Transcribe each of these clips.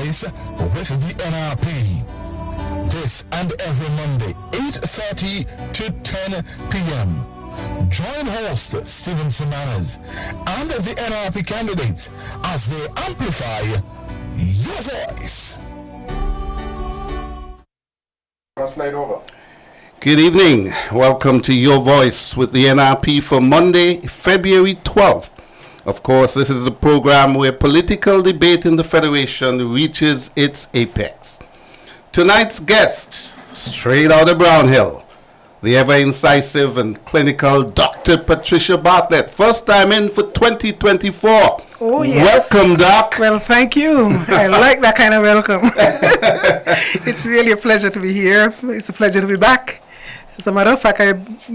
Voice with the NRP. This and every Monday, 8:30 to 10 p.m. Join host Stephen Semanas and the NRP candidates as they amplify your voice. Slide over. Good evening. Welcome to Your Voice with the NRP for Monday, February 12th. Of course, this is a program where political debate in the Federation reaches its apex. Tonight's guest, straight out of Brownhill, the ever-incisive and clinical Dr. Patricia Bartlett. First time in for 2024. Oh, yes. Welcome, Doc. Well, thank you. I like that kind of welcome. It's really a pleasure to be here. It's a pleasure to be back. As a matter of fact, I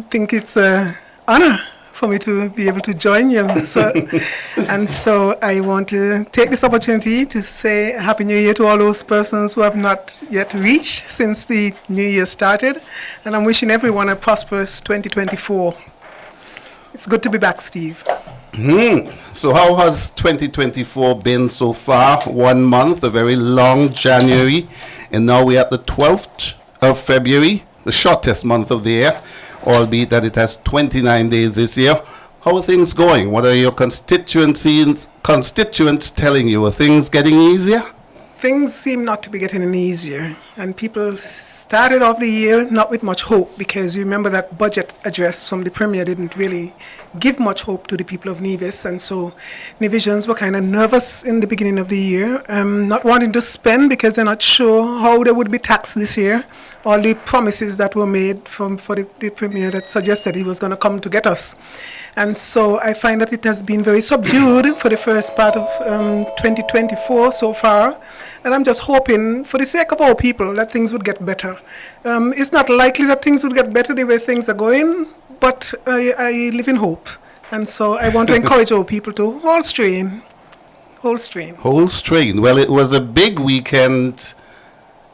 think it's an honor for me to be able to join you. So I want to take this opportunity to say Happy New Year to all those persons who have not yet reached since the New Year started. And I'm wishing everyone a prosperous 2024. It's good to be back, Steve. So how has 2024 been so far? 1 month, a very long January, and now we're at the 12th of February, the shortest month of the year, albeit that it has 29 days this year. How are things going? What are your constituents telling you? Are things getting easier? Things seem not to be getting any easier, and people started off the year not with much hope, because you remember that budget address from the Premier didn't really give much hope to the people of Nevis, and so Nevisians were kind of nervous in the beginning of the year, not wanting to spend because they're not sure how they would be taxed this year. All the promises that were made for the Premier that suggested he was going to come to get us. And so I find that it has been very subdued for the first part of 2024 so far. And I'm just hoping, for the sake of our people, that things would get better. It's not likely that things would get better the way things are going, but I live in hope. And so I want to encourage our people to hold strain. Hold strain. Hold strain. Well, it was a big weekend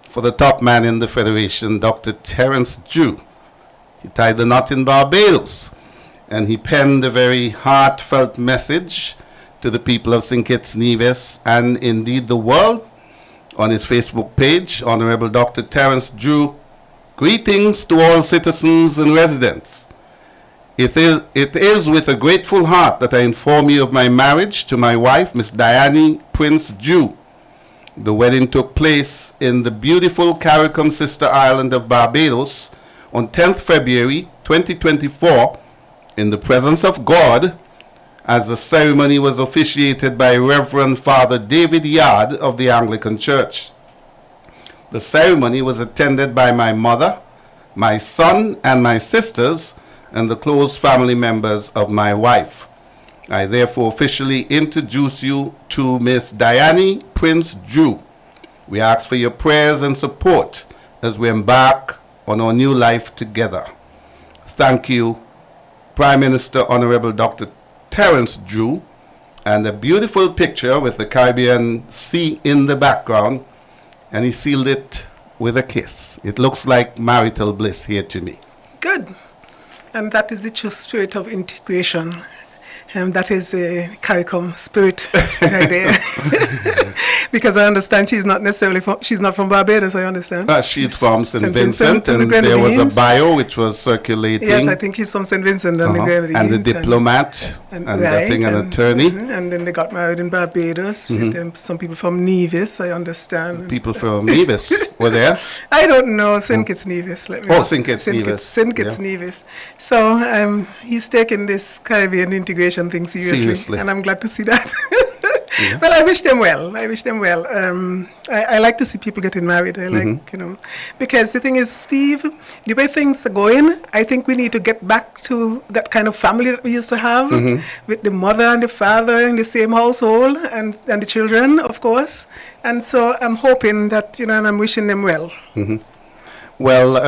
for the top man in the Federation, Dr. Terence Drew. He tied the knot in Barbados, and he penned a very heartfelt message to the people of St. Kitts Nevis and indeed the world on his Facebook page. Honorable Dr. Terence Drew, greetings to all citizens and residents. It is with a grateful heart that I inform you of my marriage to my wife, Miss Diane Prince Drew. The wedding took place in the beautiful CARICOM sister island of Barbados on 10th February 2024 in the presence of God, as the ceremony was officiated by Reverend Father David Yard of the Anglican Church. The ceremony was attended by my mother, my son, and my sisters, and the close family members of my wife. I therefore officially introduce you to Miss Diane Prince Drew. We ask for your prayers and support as we embark on our new life together. Thank you, Prime Minister Honorable Dr. Terence Drew, and a beautiful picture with the Caribbean Sea in the background, and he sealed it with a kiss. It looks like marital bliss here to me. Good. And that is the true spirit of integration. And that is a CARICOM spirit right there. Because I understand she's not from Barbados, I understand. She's from St. Vincent, and there was a bio which was circulating. Yes, I think she's from St. Vincent and the Grenadines. And the diplomat, and I think an attorney. And then they got married in Barbados. With, some people from Nevis, I understand. People from Nevis were there? I don't know, St. Kitts Nevis. St. Kitts Nevis. St. Kitts Nevis. So he's taken this Caribbean integration thing seriously. And I'm glad to see that. Yeah. Well, I wish them well. I like to see people getting married. I like, because the thing is, Steve, the way things are going, I think we need to get back to that kind of family that we used to have, with the mother and the father in the same household, and the children, of course. And so I'm hoping that, and I'm wishing them well. Well,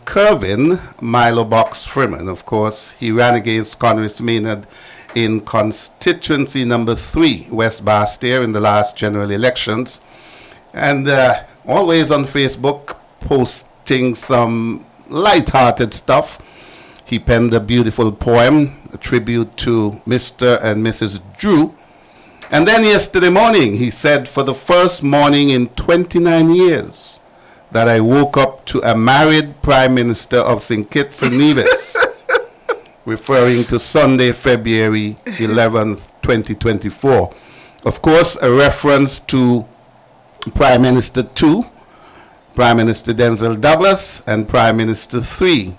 Kervin Milo Box Freeman, of course, he ran against Congress Maynard in constituency number 3, West Bastair, in the last general elections, and always on Facebook posting some light-hearted stuff. He penned a beautiful poem, a tribute to Mr. and Mrs. Drew, And then yesterday morning, he said, for the first morning in 29 years, that I woke up to a married Prime Minister of St. Kitts and Nevis, referring to Sunday, February 11th, 2024. Of course, a reference to Prime Minister 2, Prime Minister Denzel Douglas, and Prime Minister 3,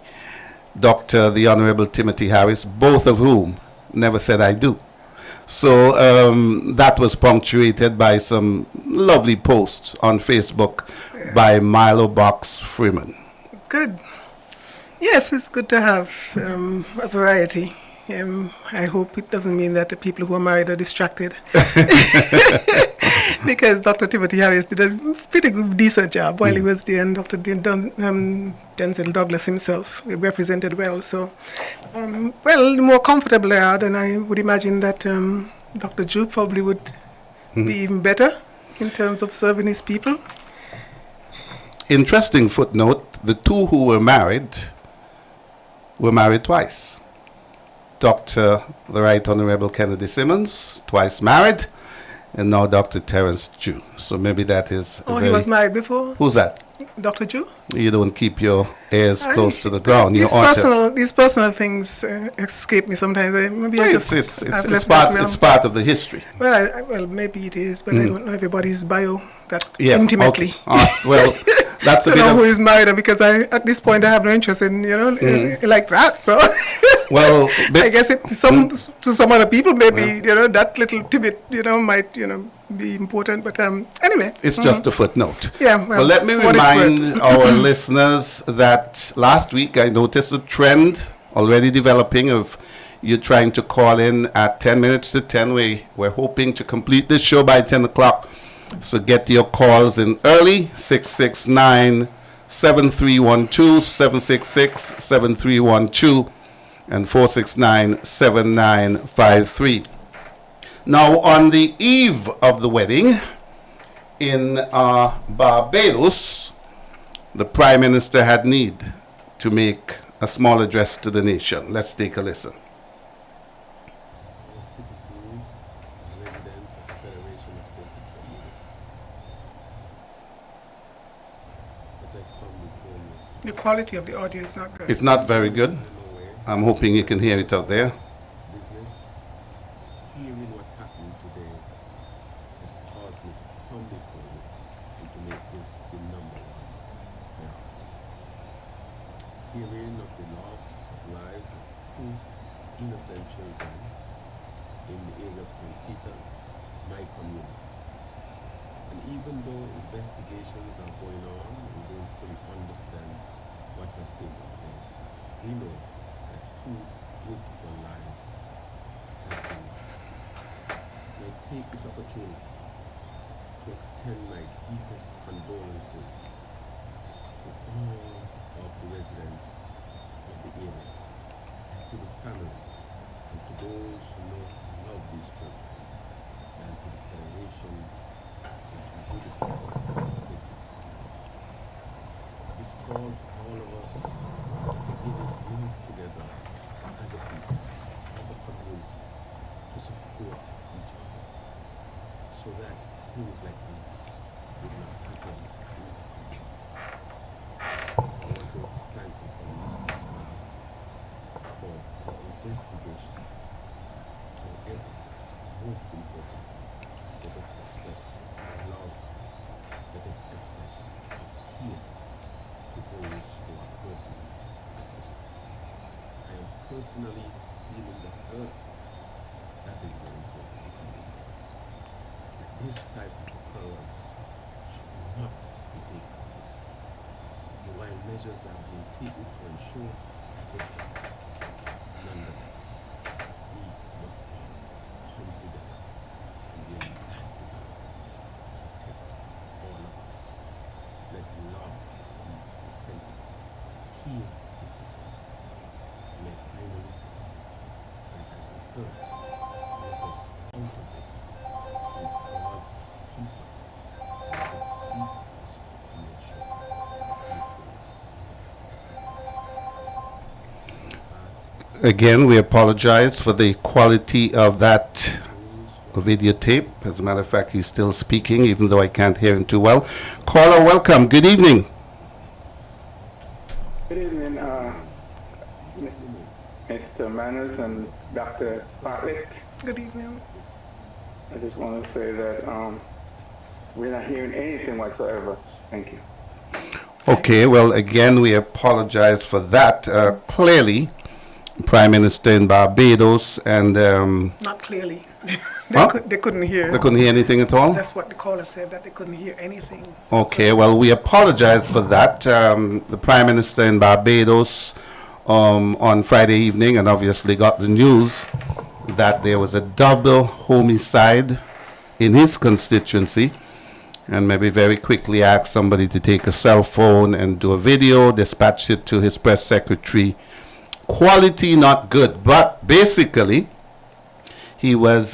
Dr. the Honorable Timothy Harris, both of whom never said I do. So that was punctuated by some lovely posts on Facebook by Milo Box Freeman. Good. Yes, it's good to have a variety. I hope it doesn't mean that the people who are married are distracted. Because Dr. Timothy Harris did a pretty good, decent job while he was there, and Dr. Denzel Douglas himself represented well. So, well, more comfortable they are, then I would imagine that Dr. Drew probably would be even better in terms of serving his people. Interesting footnote, the two who were married twice. Dr. the Right Honorable Kennedy Simmons, twice married, and now Dr. Terence Drew. So maybe that is... Oh, he was married before? Who's that? Dr. Drew? You don't keep your ears close to the ground. These personal things escape me sometimes. Maybe it's part of the history. Well, maybe it is, but I don't know everybody's bio that intimately. Okay. Well, that's a bit of who is married, because at this point I have no interest in like that. So well, I guess to some other people maybe that little tidbit might be important, but anyway, it's just a footnote. Yeah. Well, let me remind our listeners that last week I noticed a trend already developing of you trying to call in at 10 minutes to 10. We're hoping to complete this show by 10 o'clock. So get your calls in early, 669-7312, 766-7312, and 469-7953. Now, on the eve of the wedding in Barbados, the Prime Minister had need to make a small address to the nation. Let's take a listen. Citizens, residents of the Federation of St. Kitts and Nevis, that I come before you. The quality of the audio is not good. It's not very good. I'm hoping you can hear it out there. Business, hearing what happened today has caused me to come before you and to make this the number one priority. Hearing of the loss of lives of two innocent children in the area of St. Peter's, my community. And even though investigations are going on, we don't fully understand what has taken place. We know that two beautiful lives have been lost. And I take this opportunity to extend my deepest condolences to all of the residents of the area, to the family, and to those who love these children, and to the Federation, and to the people of St. Kitts and Nevis. This call for all of us to bring together as a people, as a community, to support each other, so that things like this would not happen in our community. I want to thank the police as well for the investigation. However, most important, let us express love, let us express appeal to those who are hurting at this time. I am personally feeling the hurt that is going through the community. That this type of occurrence should not be taking place. And while measures are being taken to ensure that they happen, nonetheless, we must all come together and be united together to protect all of us. Let love be the center, care be the center. And I finally say that as we hurt, let us out of this seek God's comfort, and let us seek His to make sure these things Again, we apologize for the quality of that videotape. As a matter of fact, he's still speaking, even though I can't hear him too well. Caller, welcome. Good evening. Good evening, Mr. Manners and Dr. Bartlett. Good evening. I just want to say that we're not hearing anything whatsoever. Thank you. Okay, well, again, we apologize for that. Clearly, Prime Minister in Barbados and... Not clearly. Huh? They couldn't hear. They couldn't hear anything at all? That's what the caller said, that they couldn't hear anything. Okay, well, we apologize for that. The Prime Minister in Barbados on Friday evening, and obviously got the news that there was a double homicide in his constituency, and maybe very quickly asked somebody to take a cell phone and do a video, dispatch it to his press secretary. Quality not good, but basically he was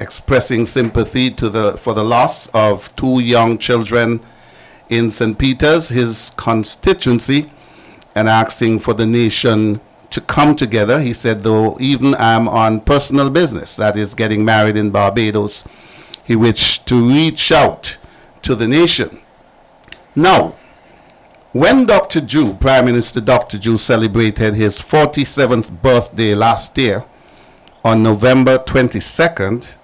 expressing sympathy for the loss of 2 young children in St. Peter's, his constituency, and asking for the nation to come together. He said, though even I'm on personal business, that is getting married in Barbados, he wished to reach out to the nation. Now, when Dr. Jew, Prime Minister Dr. Jew, celebrated his 47th birthday last year, on November 22nd,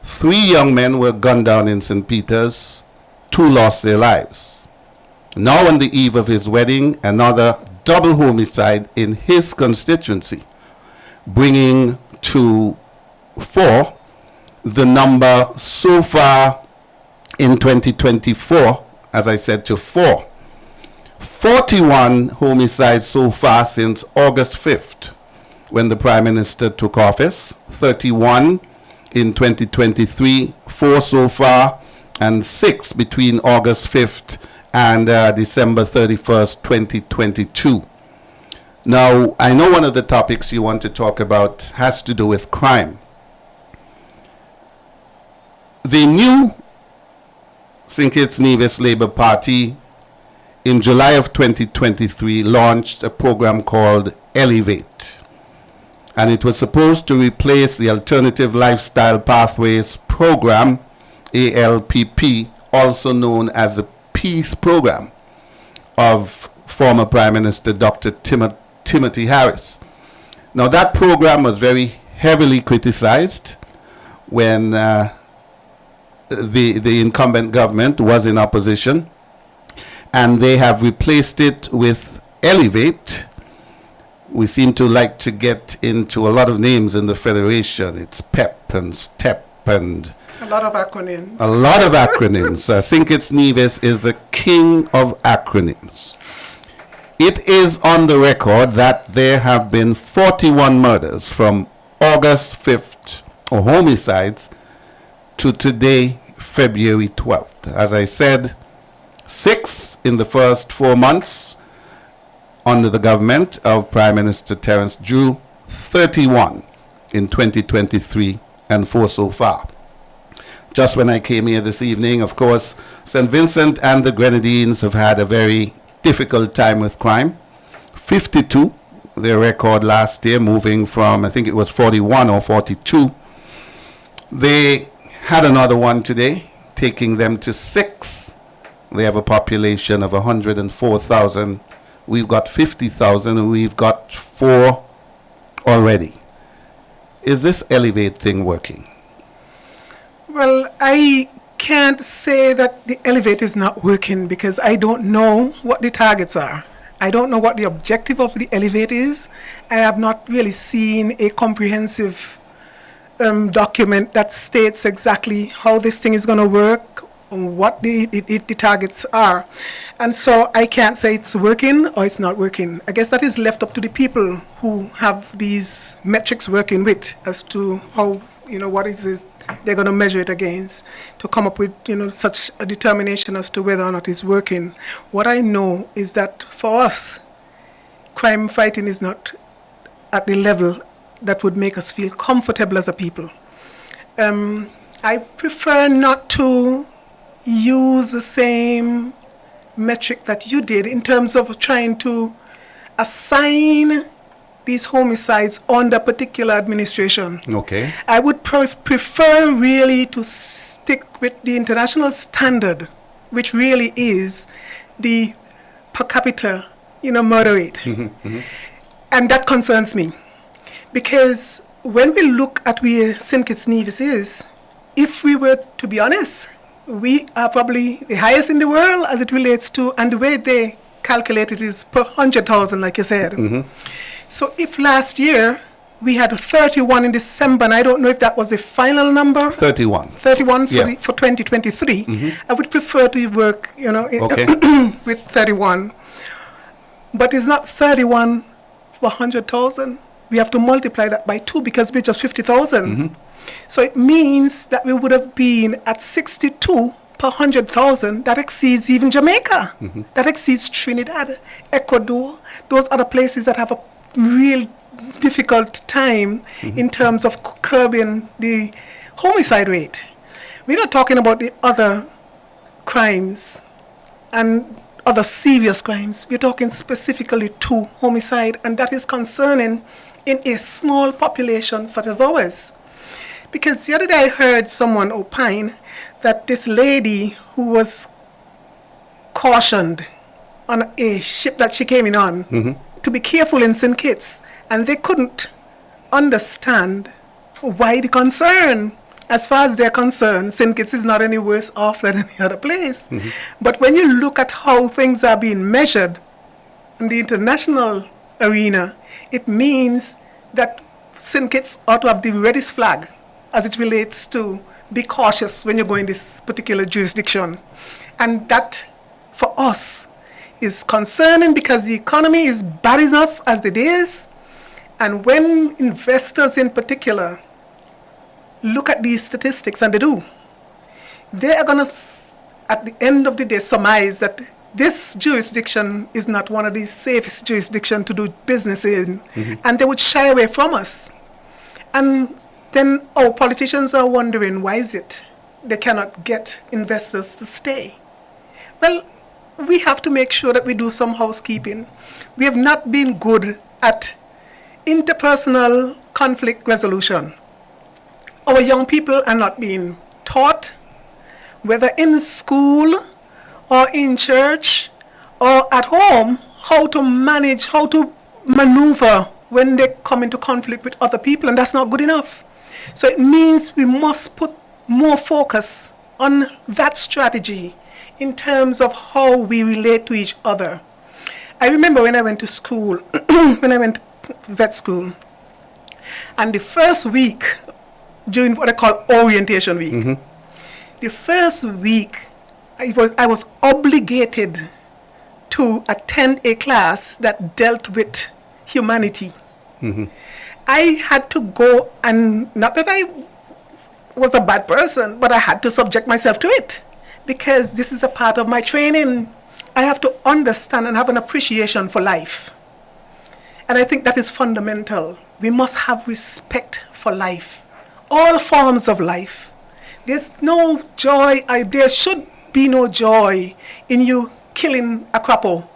3 young men were gunned down in St. Peter's, 2 lost their lives. Now on the eve of his wedding, another double homicide in his constituency, bringing to 4 the number so far in 2024, as I said, to 4. 41 homicides so far since August 5th, when the Prime Minister took office, 31 in 2023, 4 so far, and 6 between August 5th and December 31st, 2022. Now, I know one of the topics you want to talk about has to do with crime. The new St. Kitts Nevis Labour Party in July of 2023 launched a program called Elevate. And it was supposed to replace the Alternative Lifestyle Pathways Program, ALPP, also known as the Peace Program of former Prime Minister Dr. Timothy Harris. Now, that program was very heavily criticized when the incumbent government was in opposition, and they have replaced it with Elevate. We seem to like to get into a lot of names in the Federation. It's PEP and STEP and... A lot of acronyms. A lot of acronyms. St. Kitts Nevis is a king of acronyms. It is on the record that there have been 41 murders from August 5th, or homicides, to today, February 12th. As I said, 6 in the first 4 months under the government of Prime Minister Terence Drew, 31 in 2023, and 4 so far. Just when I came here this evening, of course, St. Vincent and the Grenadines have had a very difficult time with crime. 52, their record last year, moving from, I think it was 41 or 42. They had another one today, taking them to 6. They have a population of 104,000. We've got 50,000, and we've got 4 already. Is this Elevate thing working? Well, I can't say that the Elevate is not working because I don't know what the targets are. I don't know what the objective of the Elevate is. I have not really seen a comprehensive document that states exactly how this thing is going to work, and what the targets are. And so I can't say it's working or it's not working. I guess that is left up to the people who have these metrics working with as to how, what is this they're going to measure it against to come up with, such a determination as to whether or not it's working. What I know is that for us, crime fighting is not at the level that would make us feel comfortable as a people. I prefer not to use the same metric that you did in terms of trying to assign these homicides under particular administration. Okay. I would prefer really to stick with the international standard, which really is the per capita, murder rate. And that concerns me. Because when we look at where St. Kitts Nevis is, if we were to be honest, we are probably the highest in the world as it relates to, and the way they calculate it is per 100,000, like you said. So if last year we had 31 in December, and I don't know if that was the final number. 31. 31 Yeah. for 2023. I would prefer to work, Okay. with 31. But it's not 31 for 100,000. We have to multiply that by 2 because we're just 50,000. So it means that we would have been at 62 per 100,000. That exceeds even Jamaica. That exceeds Trinidad, Ecuador, those other places that have a real difficult time in terms of curbing the homicide rate. We're not talking about the other crimes and other serious crimes. We're talking specifically to homicide, and that is concerning in a small population such as ours. Because the other day I heard someone opine that this lady who was cautioned on a ship that she came in on to be careful in St. Kitts, and they couldn't understand why the concern. As far as they're concerned, St. Kitts is not any worse off than any other place. But when you look at how things are being measured in the international arena, it means that St. Kitts ought to have the reddest flag as it relates to be cautious when you go in this particular jurisdiction. And that, for us, is concerning because the economy is bad enough as it is. And when investors in particular look at these statistics, and they do, they are going to, at the end of the day, surmise that this jurisdiction is not one of the safest jurisdictions to do business in, and they would shy away from us. And then our politicians are wondering, why is it they cannot get investors to stay? Well, we have to make sure that we do some housekeeping. We have not been good at interpersonal conflict resolution. Our young people are not being taught, whether in school or in church or at home, how to manage, how to maneuver when they come into conflict with other people, and that's not good enough. So it means we must put more focus on that strategy in terms of how we relate to each other. I remember when I went to school, when I went to vet school, and the first week, during what I call orientation week, the first week, I was obligated to attend a class that dealt with humanity. I had to go, and not that I was a bad person, but I had to subject myself to it because this is a part of my training. I have to understand and have an appreciation for life. And I think that is fundamental. We must have respect for life, all forms of life. There's no joy, there should be no joy in you killing a crappo,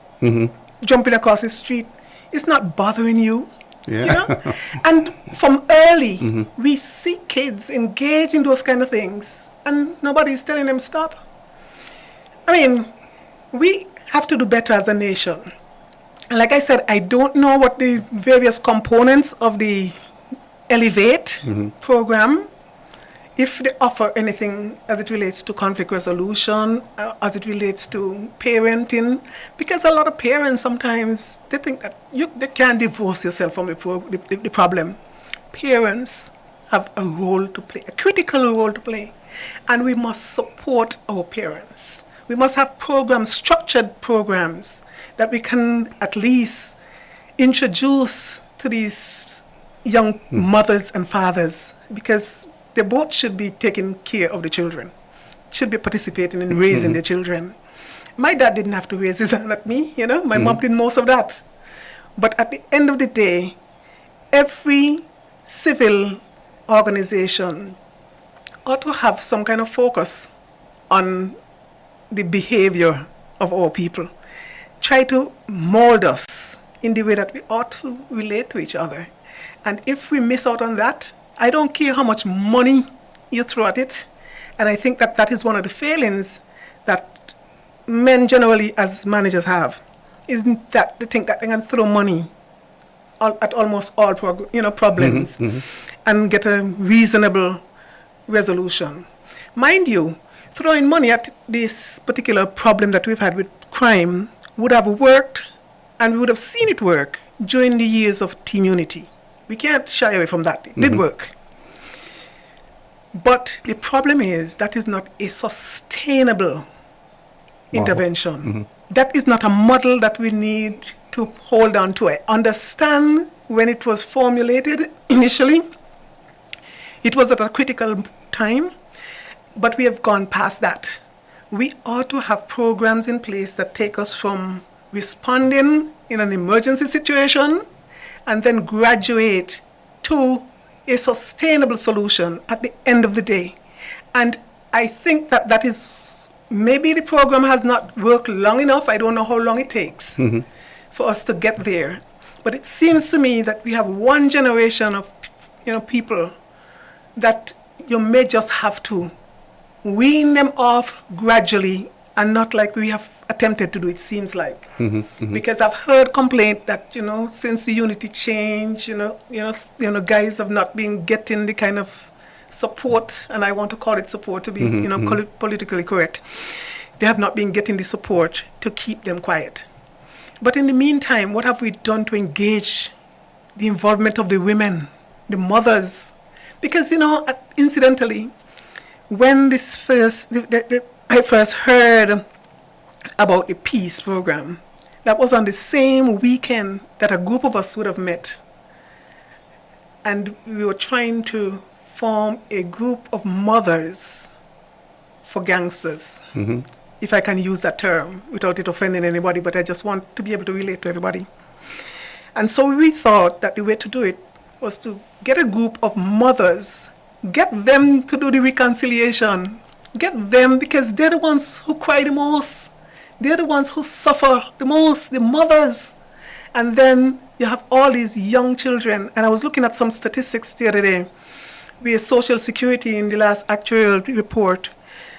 jumping across the street. It's not bothering you. Yeah. You know? And from early, we see kids engage in those kind of things, and nobody's telling them stop. I mean, we have to do better as a nation. And like I said, I don't know what the various components of the Elevate program, if they offer anything as it relates to conflict resolution, as it relates to parenting, because a lot of parents sometimes, they think that they can't divorce yourself from the problem. Parents have a role to play, a critical role to play, and we must support our parents. We must have programs, structured programs, that we can at least introduce to these young mothers and fathers, because they both should be taking care of the children, should be participating in raising their children. My dad didn't have to raise his hand at me, you know, my mom did most of that. But at the end of the day, every civil organization ought to have some kind of focus on the behavior of our people. Try to mold us in the way that we ought to relate to each other. And if we miss out on that, I don't care how much money you throw at it. And I think that that is one of the failings that men generally as managers have, isn't that they think that they can throw money at almost all problems and get a reasonable resolution. Mind you, throwing money at this particular problem that we've had with crime would have worked, and we would have seen it work during the years of Team Unity. We can't shy away from that. It did work. But the problem is that is not a sustainable intervention. That is not a model that we need to hold on to. I understand when it was formulated initially, it was at a critical time, but we have gone past that. We ought to have programs in place that take us from responding in an emergency situation and then graduate to a sustainable solution at the end of the day. And I think that that is, maybe the program has not worked long enough. I don't know how long it takes for us to get there. But it seems to me that we have one generation of people that you may just have to wean them off gradually, and not like we have attempted to do, it seems like. Because I've heard complaint that, since the unity change, guys have not been getting the kind of support, and I want to call it support to be, politically correct. They have not been getting the support to keep them quiet. But in the meantime, what have we done to engage the involvement of the women, the mothers? Because, incidentally, when this I first heard about the peace program, that was on the same weekend that a group of us would have met. And we were trying to form a group of mothers for gangsters, if I can use that term without it offending anybody, but I just want to be able to relate to everybody. And so we thought that the way to do it was to get a group of mothers, get them to do the reconciliation, get them, because they're the ones who cry the most. They're the ones who suffer the most, the mothers. And then you have all these young children. And I was looking at some statistics the other day, where Social Security in the last actuarial report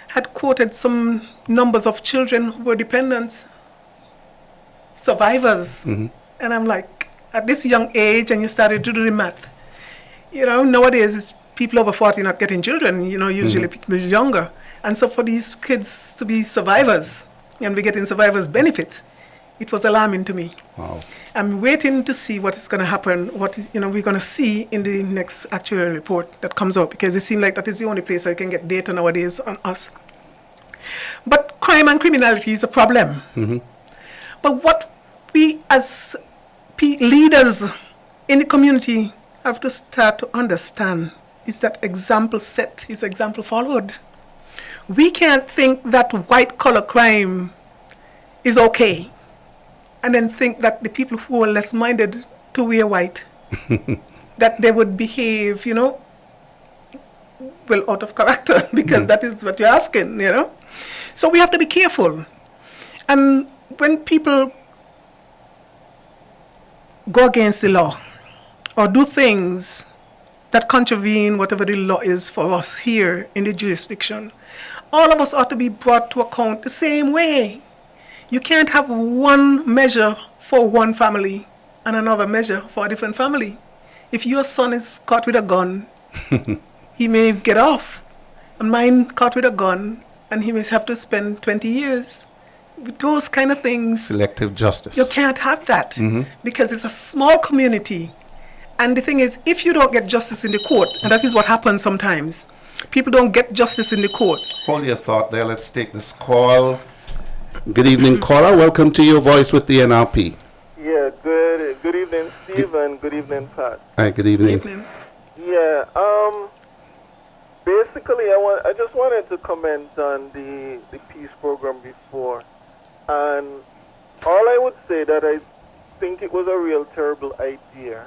had quoted some numbers of children who were dependents, survivors. And I'm like, at this young age, and you started to do the math. Nowadays, it's people over 40 not getting children, usually people younger. And so for these kids to be survivors, and be getting survivors' benefits, it was alarming to me. Wow. I'm waiting to see what is going to happen, what is, we're going to see in the next actual report that comes out, because it seems like that is the only place I can get data nowadays on us. But crime and criminality is a problem. But what we as leaders in the community have to start to understand is that example set is example followed. We can't think that white-collar crime is okay, and then think that the people who are less minded to wear white, that they would behave, well, out of character, because that is what you're asking, So we have to be careful. And when people go against the law or do things that contravene whatever the law is for us here in the jurisdiction, all of us ought to be brought to account the same way. You can't have one measure for one family and another measure for a different family. If your son is caught with a gun, he may get off. And mine caught with a gun, and he may have to spend 20 years. With those kind of things. Selective justice. You can't have that because it's a small community. And the thing is, if you don't get justice in the court, and that is what happens sometimes, people don't get justice in the court. Hold your thought there. Let's take this call. Good evening, caller. Welcome to Your Voice with the NRP. Yeah, good evening, Steve, and good evening, Pat. Hi, good evening. Good evening. Yeah, basically, I just wanted to comment on the peace program before. And all I would say that I think it was a real terrible idea.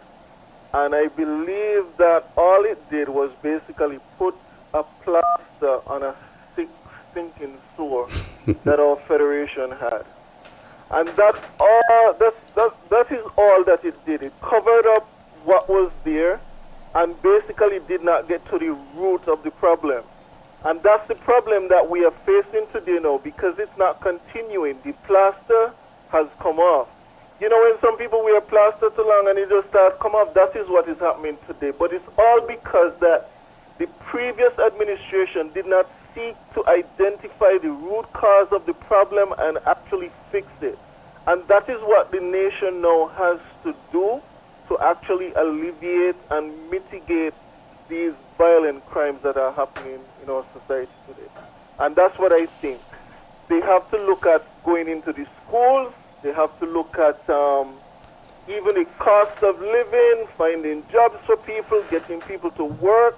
And I believe that all it did was basically put a plaster on a stinking sore that our federation had. And that is all that it did. It covered up what was there and basically did not get to the root of the problem. And that's the problem that we are facing today now, because it's not continuing. The plaster has come off. You know, when some people wear plaster too long and it just starts come off, that is what is happening today. But it's all because that the previous administration did not seek to identify the root cause of the problem and actually fix it. And that is what the nation now has to do to actually alleviate and mitigate these violent crimes that are happening in our society today. And that's what I think. They have to look at going into the schools. They have to look at even the cost of living, finding jobs for people, getting people to work,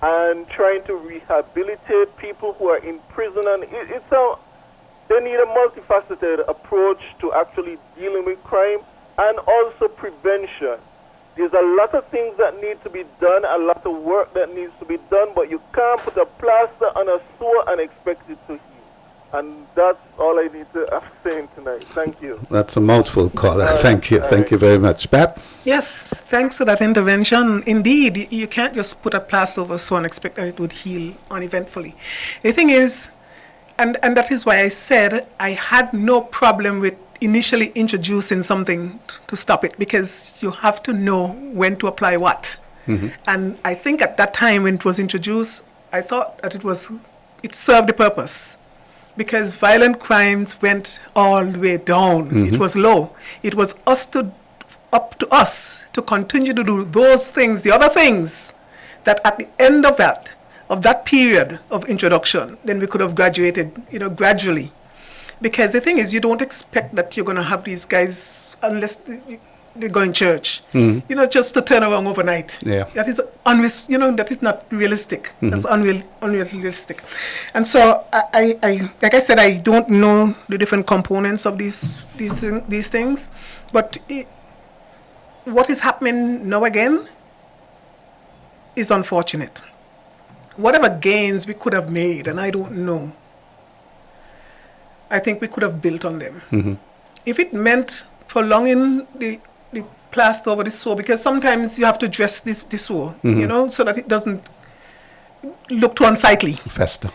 and trying to rehabilitate people who are in prison. And they need a multifaceted approach to actually dealing with crime and also prevention. There's a lot of things that need to be done, a lot of work that needs to be done, but you can't put a plaster on a sore and expect it to heal. And that's all I need to say tonight. Thank you. That's a mouthful, caller. Thank you. Thank you very much. Pat? Yes, thanks for that intervention. Indeed, you can't just put a plaster over a sore and expect that it would heal uneventfully. The thing is, and that is why I said I had no problem with initially introducing something to stop it, because you have to know when to apply what. Mm-hmm. And I think at that time when it was introduced, I thought that it served the purpose, because violent crimes went all the way down. Mm-hmm. It was low. It was up to us to continue to do those things, the other things, that at the end of that period of introduction, then we could have graduated, gradually. Because the thing is, you don't expect that you're going to have these guys unless they go in church, just to turn around overnight. Yeah. That is that is not realistic. Mm-hmm. That's unrealistic. And so, I like I said, I don't know the different components of these things, but what is happening now again is unfortunate. Whatever gains we could have made, and I don't know, I think we could have built on them. Mm-hmm. If it meant prolonging the plaster over the sore, because sometimes you have to dress the sore, mm-hmm. So that it doesn't look too unsightly. Fester.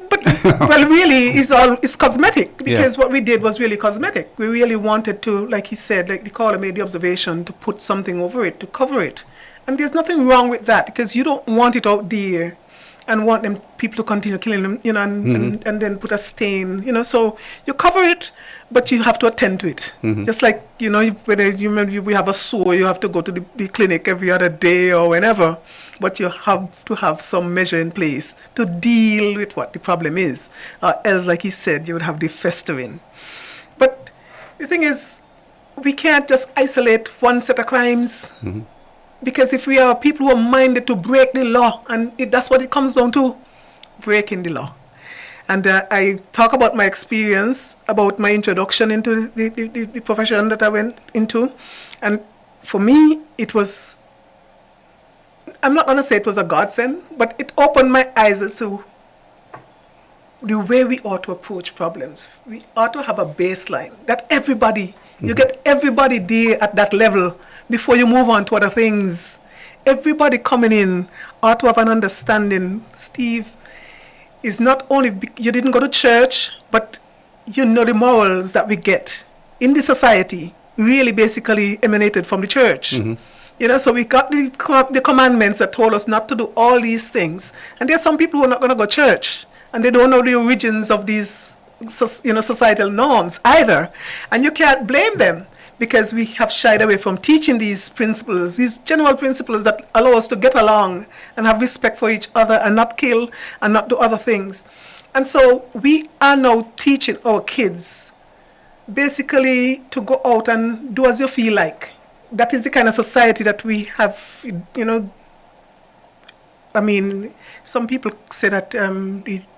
But, well, really, it's cosmetic, because what we did was really cosmetic. We really wanted to, like he said, like the caller made the observation, to put something over it, to cover it. And there's nothing wrong with that, because you don't want it out there and want them people to continue killing them, and then put a stain, so you cover it, but you have to attend to it. Mm-hmm. Just like, whether you remember we have a sore, you have to go to the clinic every other day or whenever, but you have to have some measure in place to deal with what the problem is. Else, like he said, you would have the festering. But the thing is, we can't just isolate one set of crimes. Mm-hmm. Because if we are people who are minded to break the law, and that's what it comes down to, breaking the law. And I talk about my experience, about my introduction into the profession that I went into. And for me, it was, I'm not going to say it was a godsend, but it opened my eyes as to the way we ought to approach problems. We ought to have a baseline that everybody, you get everybody there at that level before you move on to other things. Everybody coming in ought to have an understanding. Steve, is not only you didn't go to church, but the morals that we get in the society really basically emanated from the church. Mm-hmm. So we got the commandments that told us not to do all these things. And there are some people who are not going to go to church, and they don't know the origins of these societal norms either. And you can't blame them, because we have shied away from teaching these principles, these general principles that allow us to get along and have respect for each other and not kill and not do other things. And so we are now teaching our kids basically to go out and do as you feel like. That is the kind of society that we have, I mean, some people say that, and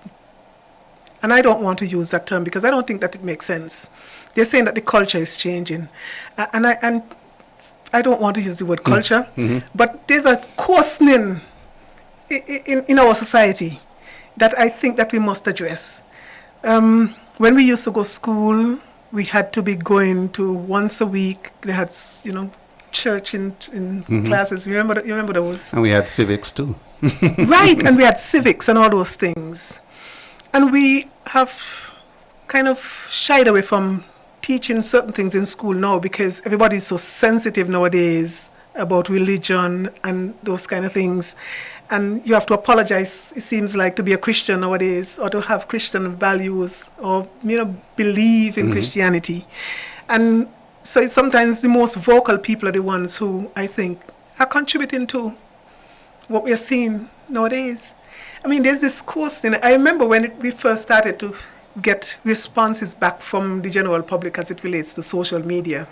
I don't want to use that term because I don't think that it makes sense. They're saying that the culture is changing, and I don't want to use the word culture, but there's a coarsening in our society that I think that we must address. When we used to go to school, we had to be going to once a week. They had, church in classes. You remember those? And we had civics too. Right, and we had civics and all those things. And we have kind of shied away from teaching certain things in school now because everybody is so sensitive nowadays about religion and those kind of things. And you have to apologize, it seems like, to be a Christian nowadays, or to have Christian values, or believe in Christianity. And so it's sometimes the most vocal people are the ones who I think are contributing to what we are seeing nowadays. I mean, there's this course I remember when we first started to get responses back from the general public as it relates to social media.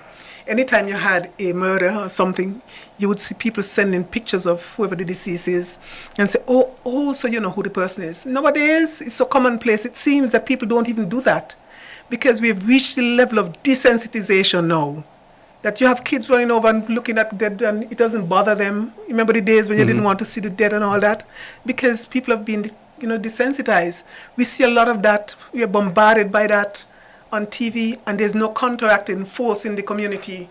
Anytime you had a murder or something, you would see people sending pictures of whoever the deceased is and say, oh, so you know who the person is. Nowadays, it's so commonplace. It seems that people don't even do that because we've reached the level of desensitization now that you have kids running over and looking at the dead and it doesn't bother them. Remember the days when you didn't want to see the dead and all that? Because people have been, desensitized. We see a lot of that. We are bombarded by that on TV, and there's no counteracting force in the community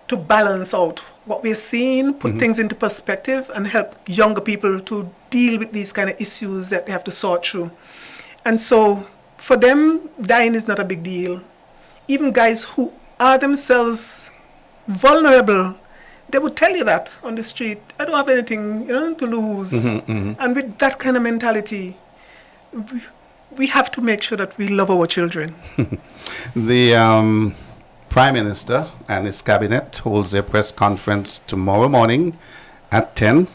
to balance out what we're seeing, put things into perspective, and help younger people to deal with these kind of issues that they have to sort through. And so for them, dying is not a big deal. Even guys who are themselves vulnerable, they would tell you that on the street. I don't have anything, to lose. And with that kind of mentality, we have to make sure that we love our children. The Prime Minister and his cabinet holds their press conference tomorrow morning at 10.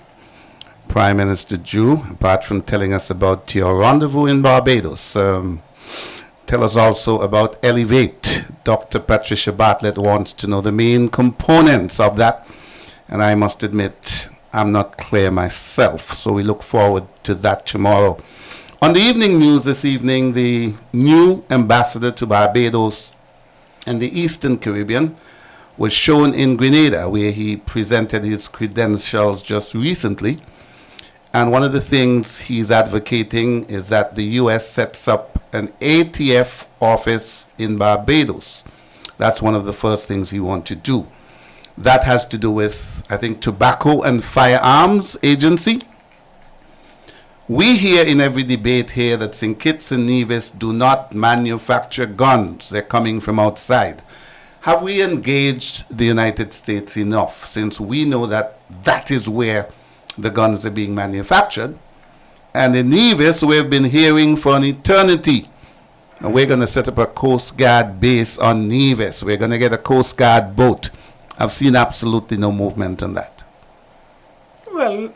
Prime Minister Jew, apart from telling us about your rendezvous in Barbados, tell us also about Elevate. Dr. Patricia Bartlett wants to know the main components of that. And I must admit, I'm not clear myself. So we look forward to that tomorrow. On the evening news this evening, the new ambassador to Barbados and the Eastern Caribbean was shown in Grenada, where he presented his credentials just recently. And one of the things he's advocating is that the U.S. sets up an ATF office in Barbados. That's one of the first things he wants to do. That has to do with, I think, Tobacco and Firearms Agency. We hear in every debate here that St. Kitts and Nevis do not manufacture guns. They're coming from outside. Have we engaged the United States enough, since we know that that is where the guns are being manufactured? And in Nevis, we've been hearing for an eternity. And we're going to set up a Coast Guard base on Nevis. We're going to get a Coast Guard boat. I've seen absolutely no movement on that. Well,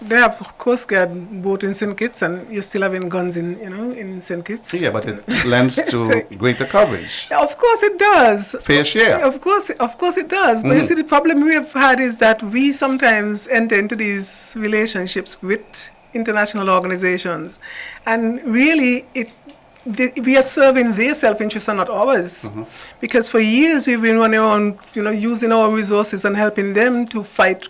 they have Coast Guard boat in St. Kitts, and you're still having guns in St. Kitts. Yeah, but it lends to greater coverage. Of course it does. Fair share. Of course it does. But you see, the problem we have had is that we sometimes enter into these relationships with international organizations, and really we are serving their self-interest and not ours. Because for years we've been running around, using our resources and helping them to fight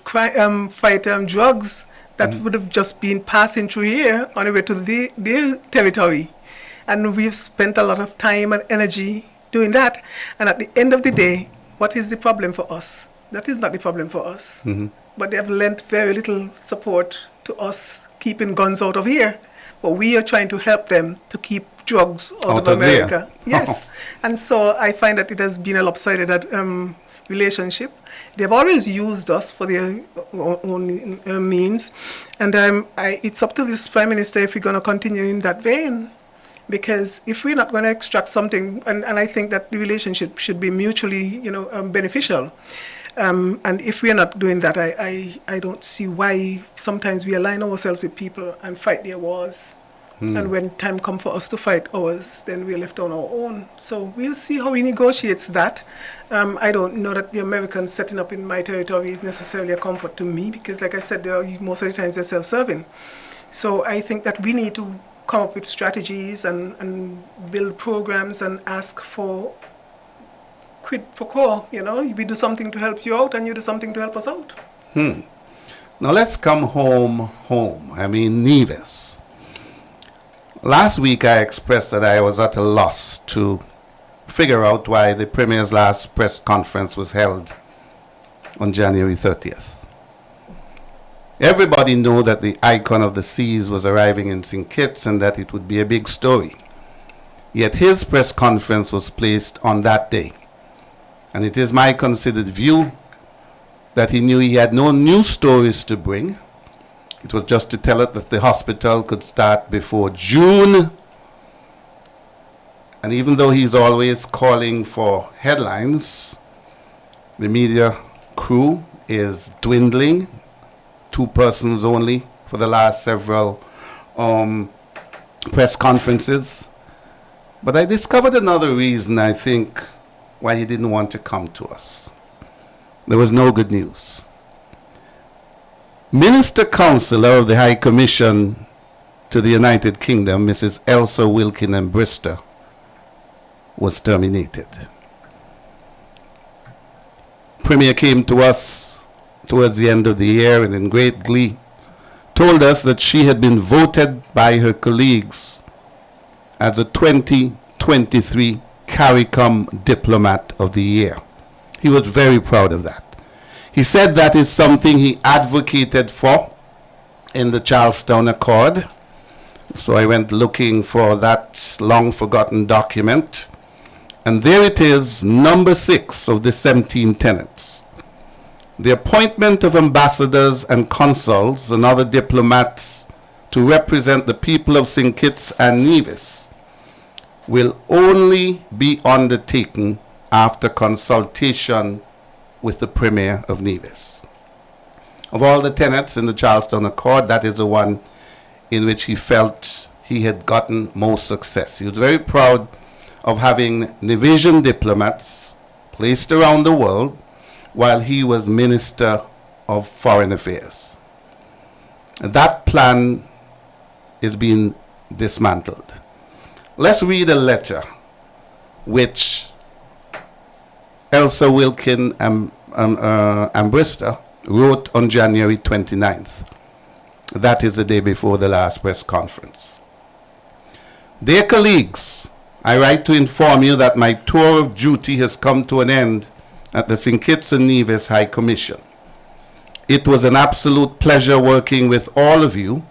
drugs that would have just been passing through here on the way to their territory. And we've spent a lot of time and energy doing that. And at the end of the day, what is the problem for us? That is not the problem for us. But they have lent very little support to us keeping guns out of here. But we are trying to help them to keep drugs out of America. Yes. And so I find that it has been a lopsided relationship. They've always used us for their own means. And it's up to this Prime Minister if we're going to continue in that vein. Because if we're not going to extract something, and I think that the relationship should be mutually, beneficial. And if we're not doing that, I don't see why sometimes we align ourselves with people and fight their wars. And when time comes for us to fight ours, then we're left on our own. So we'll see how he negotiates that. I don't know that the Americans setting up in my territory is necessarily a comfort to me, because like I said, most of the times they're self-serving. So I think that we need to come up with strategies and build programs and ask for quid pro quo, we do something to help you out and you do something to help us out. Now let's come home. I mean, Nevis. Last week I expressed that I was at a loss to figure out why the Premier's last press conference was held on January 30th. Everybody knew that the icon of the seas was arriving in St. Kitts and that it would be a big story. Yet his press conference was placed on that day. And it is my considered view that he knew he had no new stories to bring. It was just to tell it that the hospital could start before June. And even though he's always calling for headlines, the media crew is dwindling. 2 persons only for the last several press conferences. But I discovered another reason, I think, why he didn't want to come to us. There was no good news. Minister Counselor of the High Commission to the United Kingdom, Mrs. Elsa Wilkin and Brister, was terminated. Premier came to us towards the end of the year and in great glee told us that she had been voted by her colleagues as a 2023 CARICOM Diplomat of the Year. He was very proud of that. He said that is something he advocated for in the Charlestown Accord. So I went looking for that long forgotten document. And there it is, number 6 of the 17 tenets. The appointment of ambassadors and consuls and other diplomats to represent the people of St. Kitts and Nevis will only be undertaken after consultation with the Premier of Nevis. Of all the tenets in the Charlestown Accord, that is the one in which he felt he had gotten most success. He was very proud of having Nevisian diplomats placed around the world while he was Minister of Foreign Affairs. That plan is being dismantled. Let's read a letter which Elsa Wilkin and Brister wrote on January 29th. That is the day before the last press conference. Dear colleagues, I write to inform you that my tour of duty has come to an end at the St. Kitts and Nevis High Commission. It was an absolute pleasure working with all of you,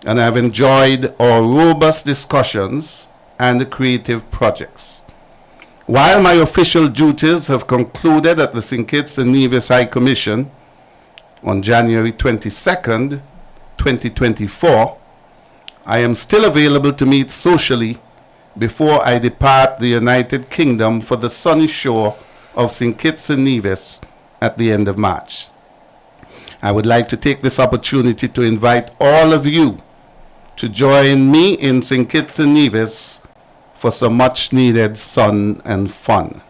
and I've enjoyed our robust discussions and creative projects. While my official duties have concluded at the St. Kitts and Nevis High Commission on January 22nd, 2024, I am still available to meet socially before I depart the United Kingdom for the sunny shore of St. Kitts and Nevis at the end of March. I would like to take this opportunity to invite all of you to join me in St. Kitts and Nevis for some much needed sun and fun.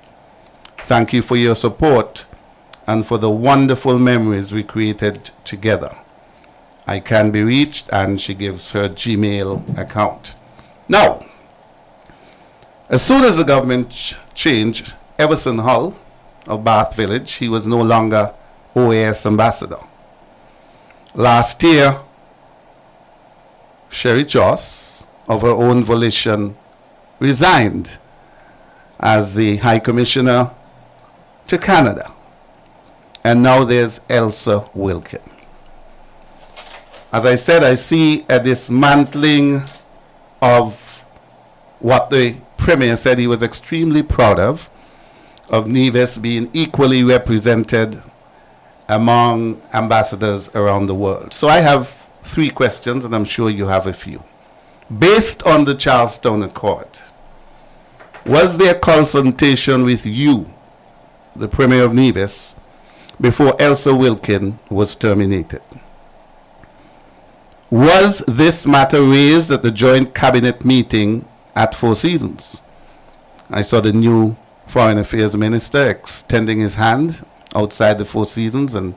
Thank you for your support and for the wonderful memories we created together. I can be reached, and she gives her Gmail account. Now, as soon as the government changed, Everson Hull of Bath Village, he was no longer OAS ambassador. Last year, Sherry Joss, of her own volition, resigned as the High Commissioner to Canada. And now there's Elsa Wilkin. As I said, I see a dismantling of what the Premier said he was extremely proud of Nevis being equally represented among ambassadors around the world. So I have 3 questions, and I'm sure you have a few. Based on the Charlestown Accord, was there consultation with you, the Premier of Nevis, before Elsa Wilkin was terminated? Was this matter raised at the joint cabinet meeting at Four Seasons? I saw the new Foreign Affairs Minister extending his hand outside the Four Seasons and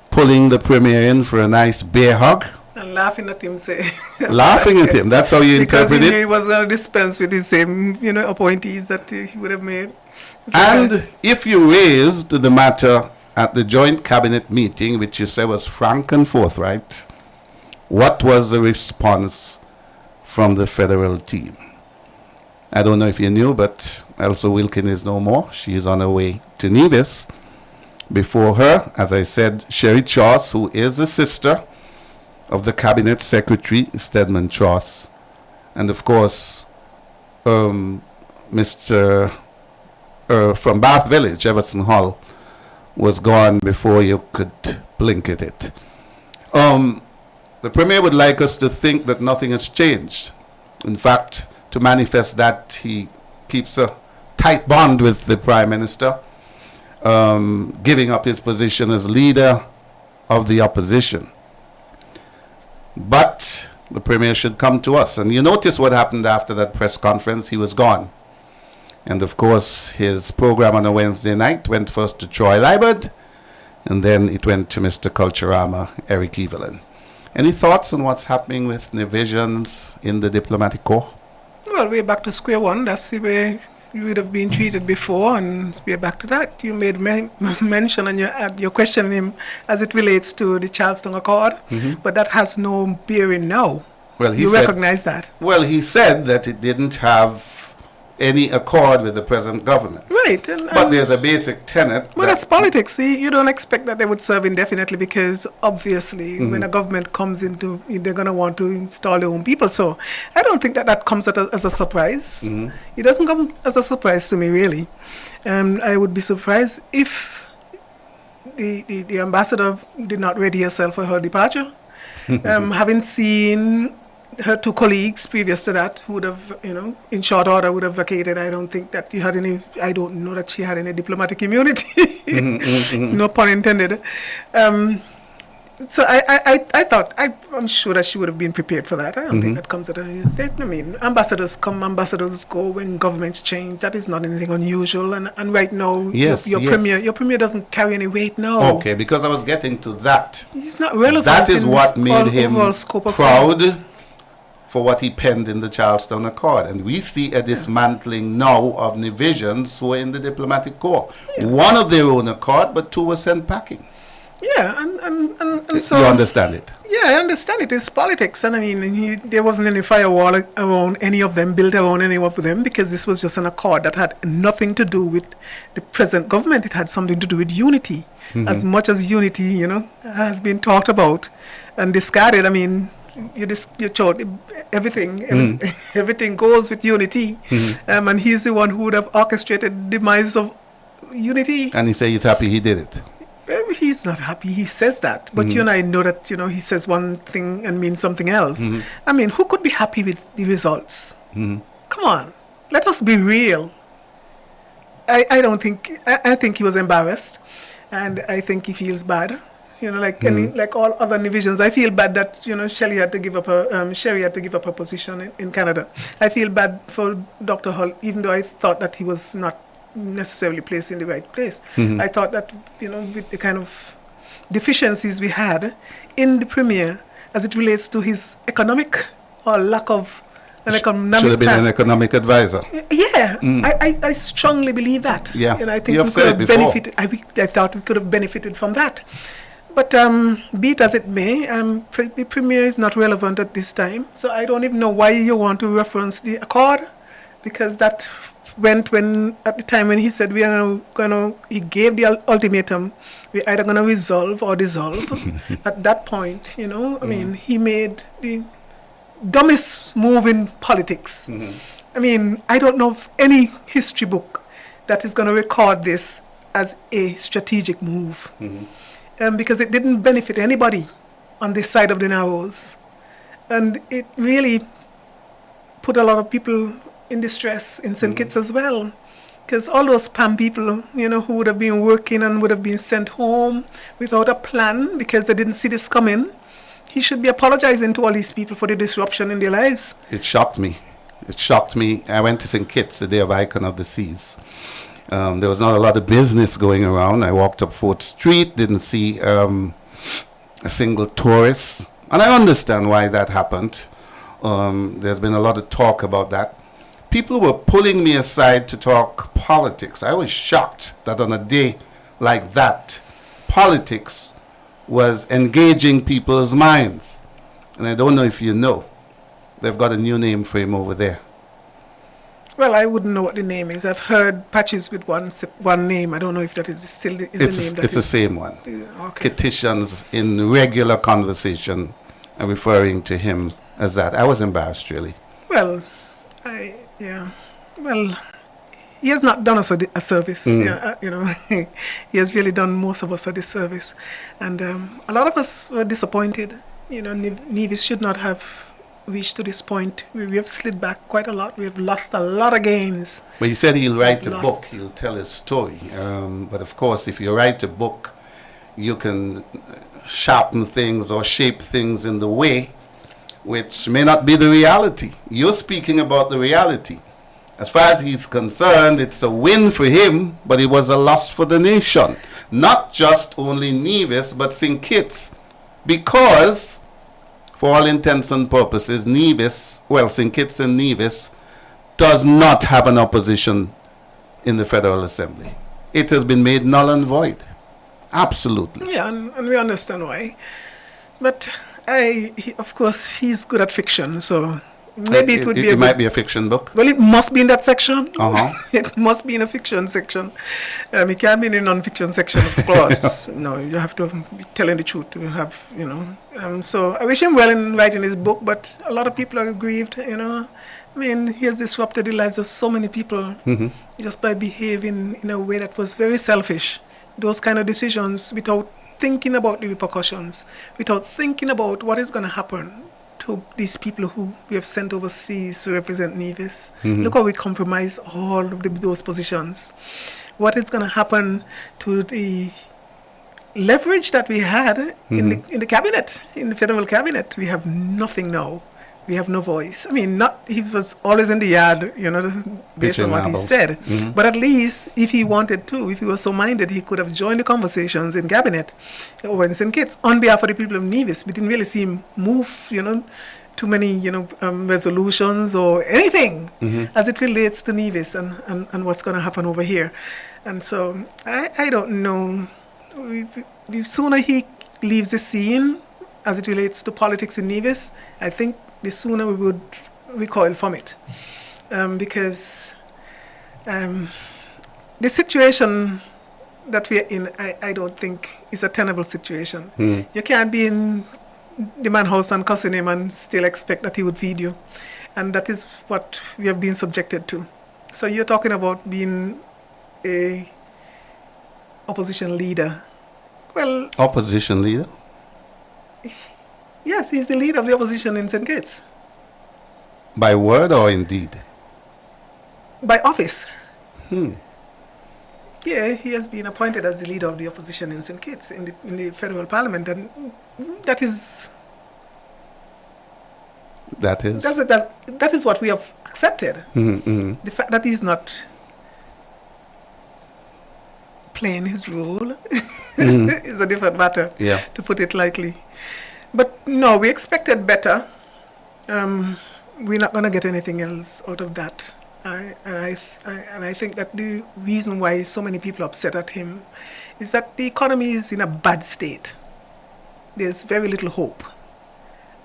pulling the Premier in for a nice bear hug. And laughing at him, say. Laughing at him, that's how you because interpret he it? knew he was going to dispense with the same, appointees that he would have made. And if you raised the matter at the joint cabinet meeting, which you said was frank and forthright, what was the response from the federal team? I don't know if you knew, but Elsa Wilkin is no more. She is on her way to Nevis. Before her, as I said, Sherry Choss, who is a sister of the Cabinet Secretary, Stedman Choss. And of course, Mr. From Bath Village, Everson Hall, was gone before you could blink at it. The Premier would like us to think that nothing has changed. In fact, to manifest that, he keeps a tight bond with the Prime Minister, giving up his position as leader of the opposition. But the Premier should come to us. And you notice what happened after that press conference. He was gone. And of course, his program on a Wednesday night went first to Troy Liberd, and then it went to Mr. Culturama, Eric Evelyn. Any thoughts on what's happening with divisions in the diplomatic corps? Well, we're back to square one. That's the way you would have been treated before, and we're back to that. You made mention and you're questioning him as it relates to the Charleston Accord, but that has no bearing now. Well, you recognize that? Well, he said that it didn't have any accord with the present government. Right. But there's a basic tenet. Well, that's politics. See, you don't expect that they would serve indefinitely because obviously when a government comes into, they're going to want to install their own people. So I don't think that that comes as a surprise. It doesn't come as a surprise to me, really. I would be surprised if the ambassador did not ready herself for her departure. Having seen her two colleagues previous to that who would have, in short order would have vacated. I don't think that I don't know that she had any diplomatic immunity. No pun intended. So I thought, I'm sure that she would have been prepared for that. I don't think that comes at a state. I mean, ambassadors come, ambassadors go when governments change. That is not anything unusual. And right now, your premier doesn't carry any weight now. Okay, because I was getting to that. He's not relevant. That is what made him proud things. For what he penned in the Charleston Accord. And we see a dismantling now of divisions who are in the diplomatic corps. One of their own accord, but two were sent packing. Yeah, and so... You understand it? Yeah, I understand it. It's politics. And I mean, there wasn't any firewall around any of them, built around any of them, because this was just an accord that had nothing to do with the present government. It had something to do with unity. As much as unity, has been talked about and discarded. I mean... You showed everything. Everything goes with unity, and he's the one who would have orchestrated the demise of unity. And he said he's happy he did it. He's not happy. He says that, but you and I know that he says one thing and means something else. I mean, who could be happy with the results? Come on, let us be real. I don't think. I think he was embarrassed, and I think he feels bad. Like all other divisions, I feel bad that Sherry had to give up her position in Canada. I feel bad for Dr. Hull, even though I thought that he was not necessarily placed in the right place. I thought that with the kind of deficiencies we had in the Premier as it relates to his economic or lack of an economic should have been an economic advisor. Yeah, I strongly believe that. Yeah, and I think you have said it before. I thought we could have benefited from that. But be it as it may, the Premier is not relevant at this time. So I don't even know why you want to reference the accord, because that went at the time when he said he gave the ultimatum, we're either going to resolve or dissolve. At that point, I mean, he made the dumbest move in politics. I mean, I don't know of any history book that is going to record this as a strategic move. Because it didn't benefit anybody on this side of the Narrows. And it really put a lot of people in distress in St. Kitts as well. Because all those PAM people, who would have been working and would have been sent home without a plan because they didn't see this coming, he should be apologizing to all these people for the disruption in their lives. It shocked me. I went to St. Kitts, the day of Icon of the Seas. There was not a lot of business going around. I walked up 4th Street, didn't see a single tourist. And I understand why that happened. There's been a lot of talk about that. People were pulling me aside to talk politics. I was shocked that on a day like that, politics was engaging people's minds. And I don't know if you know, they've got a new name for him over there. Well, I wouldn't know what the name is. I've heard patches with one name. I don't know if that is still the name. It's the same one. Okay. Petitions in regular conversation and referring to him as that. I was embarrassed, really. Well, Well, he has not done us a service. Yeah, he has really done most of us a disservice, and a lot of us were disappointed. Nevis should not have reached to this point. We have slid back quite a lot. We have lost a lot of gains. But he said he'll write a book. He'll tell his story. But of course, if you write a book, you can sharpen things or shape things in the way which may not be the reality. You're speaking about the reality. As far as he's concerned, it's a win for him, but it was a loss for the nation. Not just only Nevis, but St. Kitts. Because, for all intents and purposes, St. Kitts and Nevis does not have an opposition in the Federal Assembly. It has been made null and void. Absolutely. Yeah, and we understand why. But of course, he's good at fiction, so maybe it would be. It might be a fiction book. Well, it must be in that section. Uh-huh. It must be in a fiction section. It can't be in a non-fiction section, of course. No, you have to be telling the truth. To have, So I wish him well in writing his book, but a lot of people are aggrieved. I mean, he has disrupted the lives of so many people just by behaving in a way that was very selfish. Those kind of decisions without thinking about the repercussions, without thinking about what is going to happen to these people who we have sent overseas to represent Nevis. Look how we compromise all of those positions. What is going to happen to the leverage that we had in the cabinet, in the federal cabinet? We have nothing now. We have no voice. I mean, he was always in the yard, based on what he said. But at least, if he wanted to, if he was so minded, he could have joined the conversations in cabinet over in St. Kitts on behalf of the people of Nevis. We didn't really see him move, too many, resolutions or anything as it relates to Nevis and what's going to happen over here. And so, I don't know. The sooner he leaves the scene as it relates to politics in Nevis, I think the sooner we would recoil from it. Because the situation that we're in, I don't think is a tenable situation. You can't be in the man's house and cussing him and still expect that he would feed you. And that is what we have been subjected to. So you're talking about being a opposition leader. Well, opposition leader? Yes, he's the leader of the opposition in St. Kitts. By word or in deed? By office. Yeah, he has been appointed as the leader of the opposition in St. Kitts in the federal parliament, and that is. That is. That is what we have accepted. The fact that he's not playing his role is a different matter. Yeah. To put it lightly. But no, we expected better. We're not going to get anything else out of that. And I think that the reason why so many people are upset at him is that the economy is in a bad state. There's very little hope.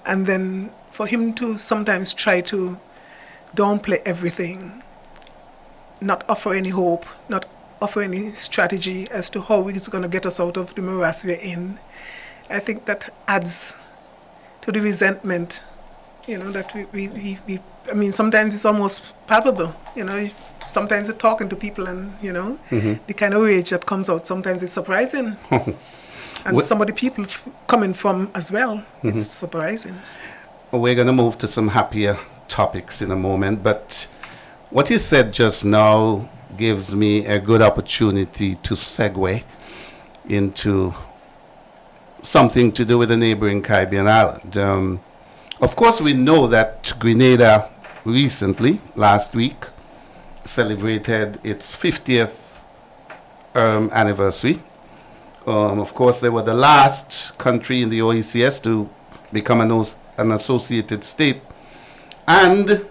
And then for him to sometimes try to downplay everything, not offer any hope, not offer any strategy as to how he's going to get us out of the morass we're in, I think that adds to the resentment, that we I mean, sometimes it's almost palpable, sometimes you're talking to people and, the kind of rage that comes out, sometimes it's surprising. And some of the people coming from as well, it's surprising. We're going to move to some happier topics in a moment, but what you said just now gives me a good opportunity to segue into something to do with the neighboring Caribbean island. Of course, we know that Grenada recently, last week, celebrated its 50th anniversary. Of course, they were the last country in the OECS to become an associated state, and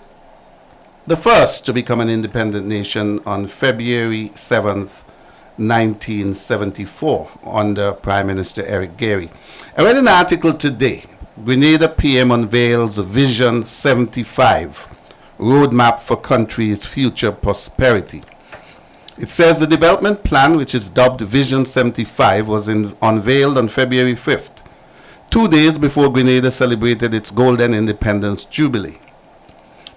the first to become an independent nation on February 7th, 1974, under Prime Minister Eric Gairy. I read an article today. Grenada PM unveils Vision 75 roadmap for country's future prosperity. It says the development plan, which is dubbed Vision 75, was unveiled on February 5th, 2 days before Grenada celebrated its Golden Independence Jubilee.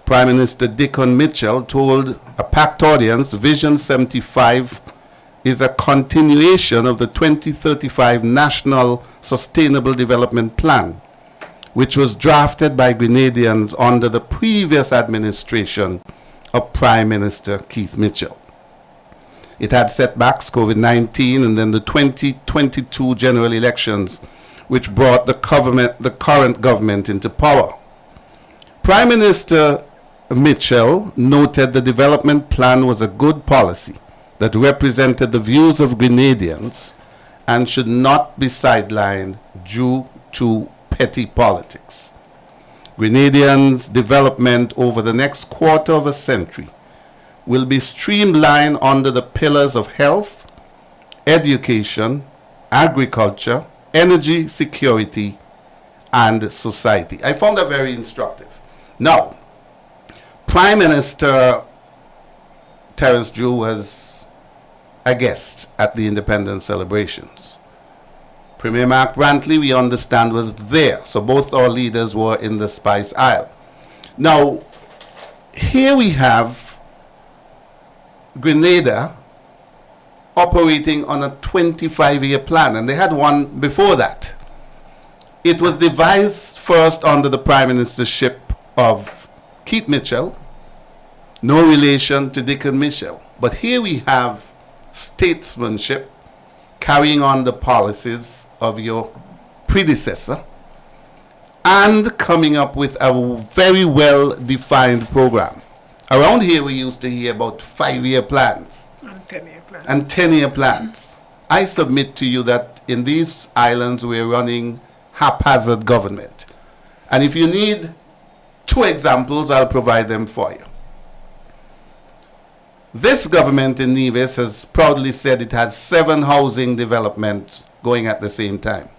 Prime Minister Dickon Mitchell told a packed audience Vision 75 is a continuation of the 2035 National Sustainable Development Plan, which was drafted by Grenadians under the previous administration of Prime Minister Keith Mitchell. It had setbacks, COVID-19, and then the 2022 general elections, which brought the current government into power. Prime Minister Mitchell noted the development plan was a good policy that represented the views of Grenadians and should not be sidelined due to petty politics. Grenadians' development over the next quarter of a century will be streamlined under the pillars of health, education, agriculture, energy security, and society. I found that very instructive. Now, Prime Minister Terence Drew was a guest at the independence celebrations. Premier Mark Brantley, we understand, was there. So both our leaders were in the Spice Isle. Now, here we have Grenada operating on a 25-year plan, and they had one before that. It was devised first under the prime ministership of Keith Mitchell, no relation to Dickon Mitchell. But here we have statesmanship carrying on the policies of your predecessor and coming up with a very well-defined program. Around here we used to hear about 5-year plans and 10-year plans. I submit to you that in these islands we're running haphazard government. And if you need 2 examples, I'll provide them for you. This government in Nevis has proudly said it has 7 housing developments going at the same time,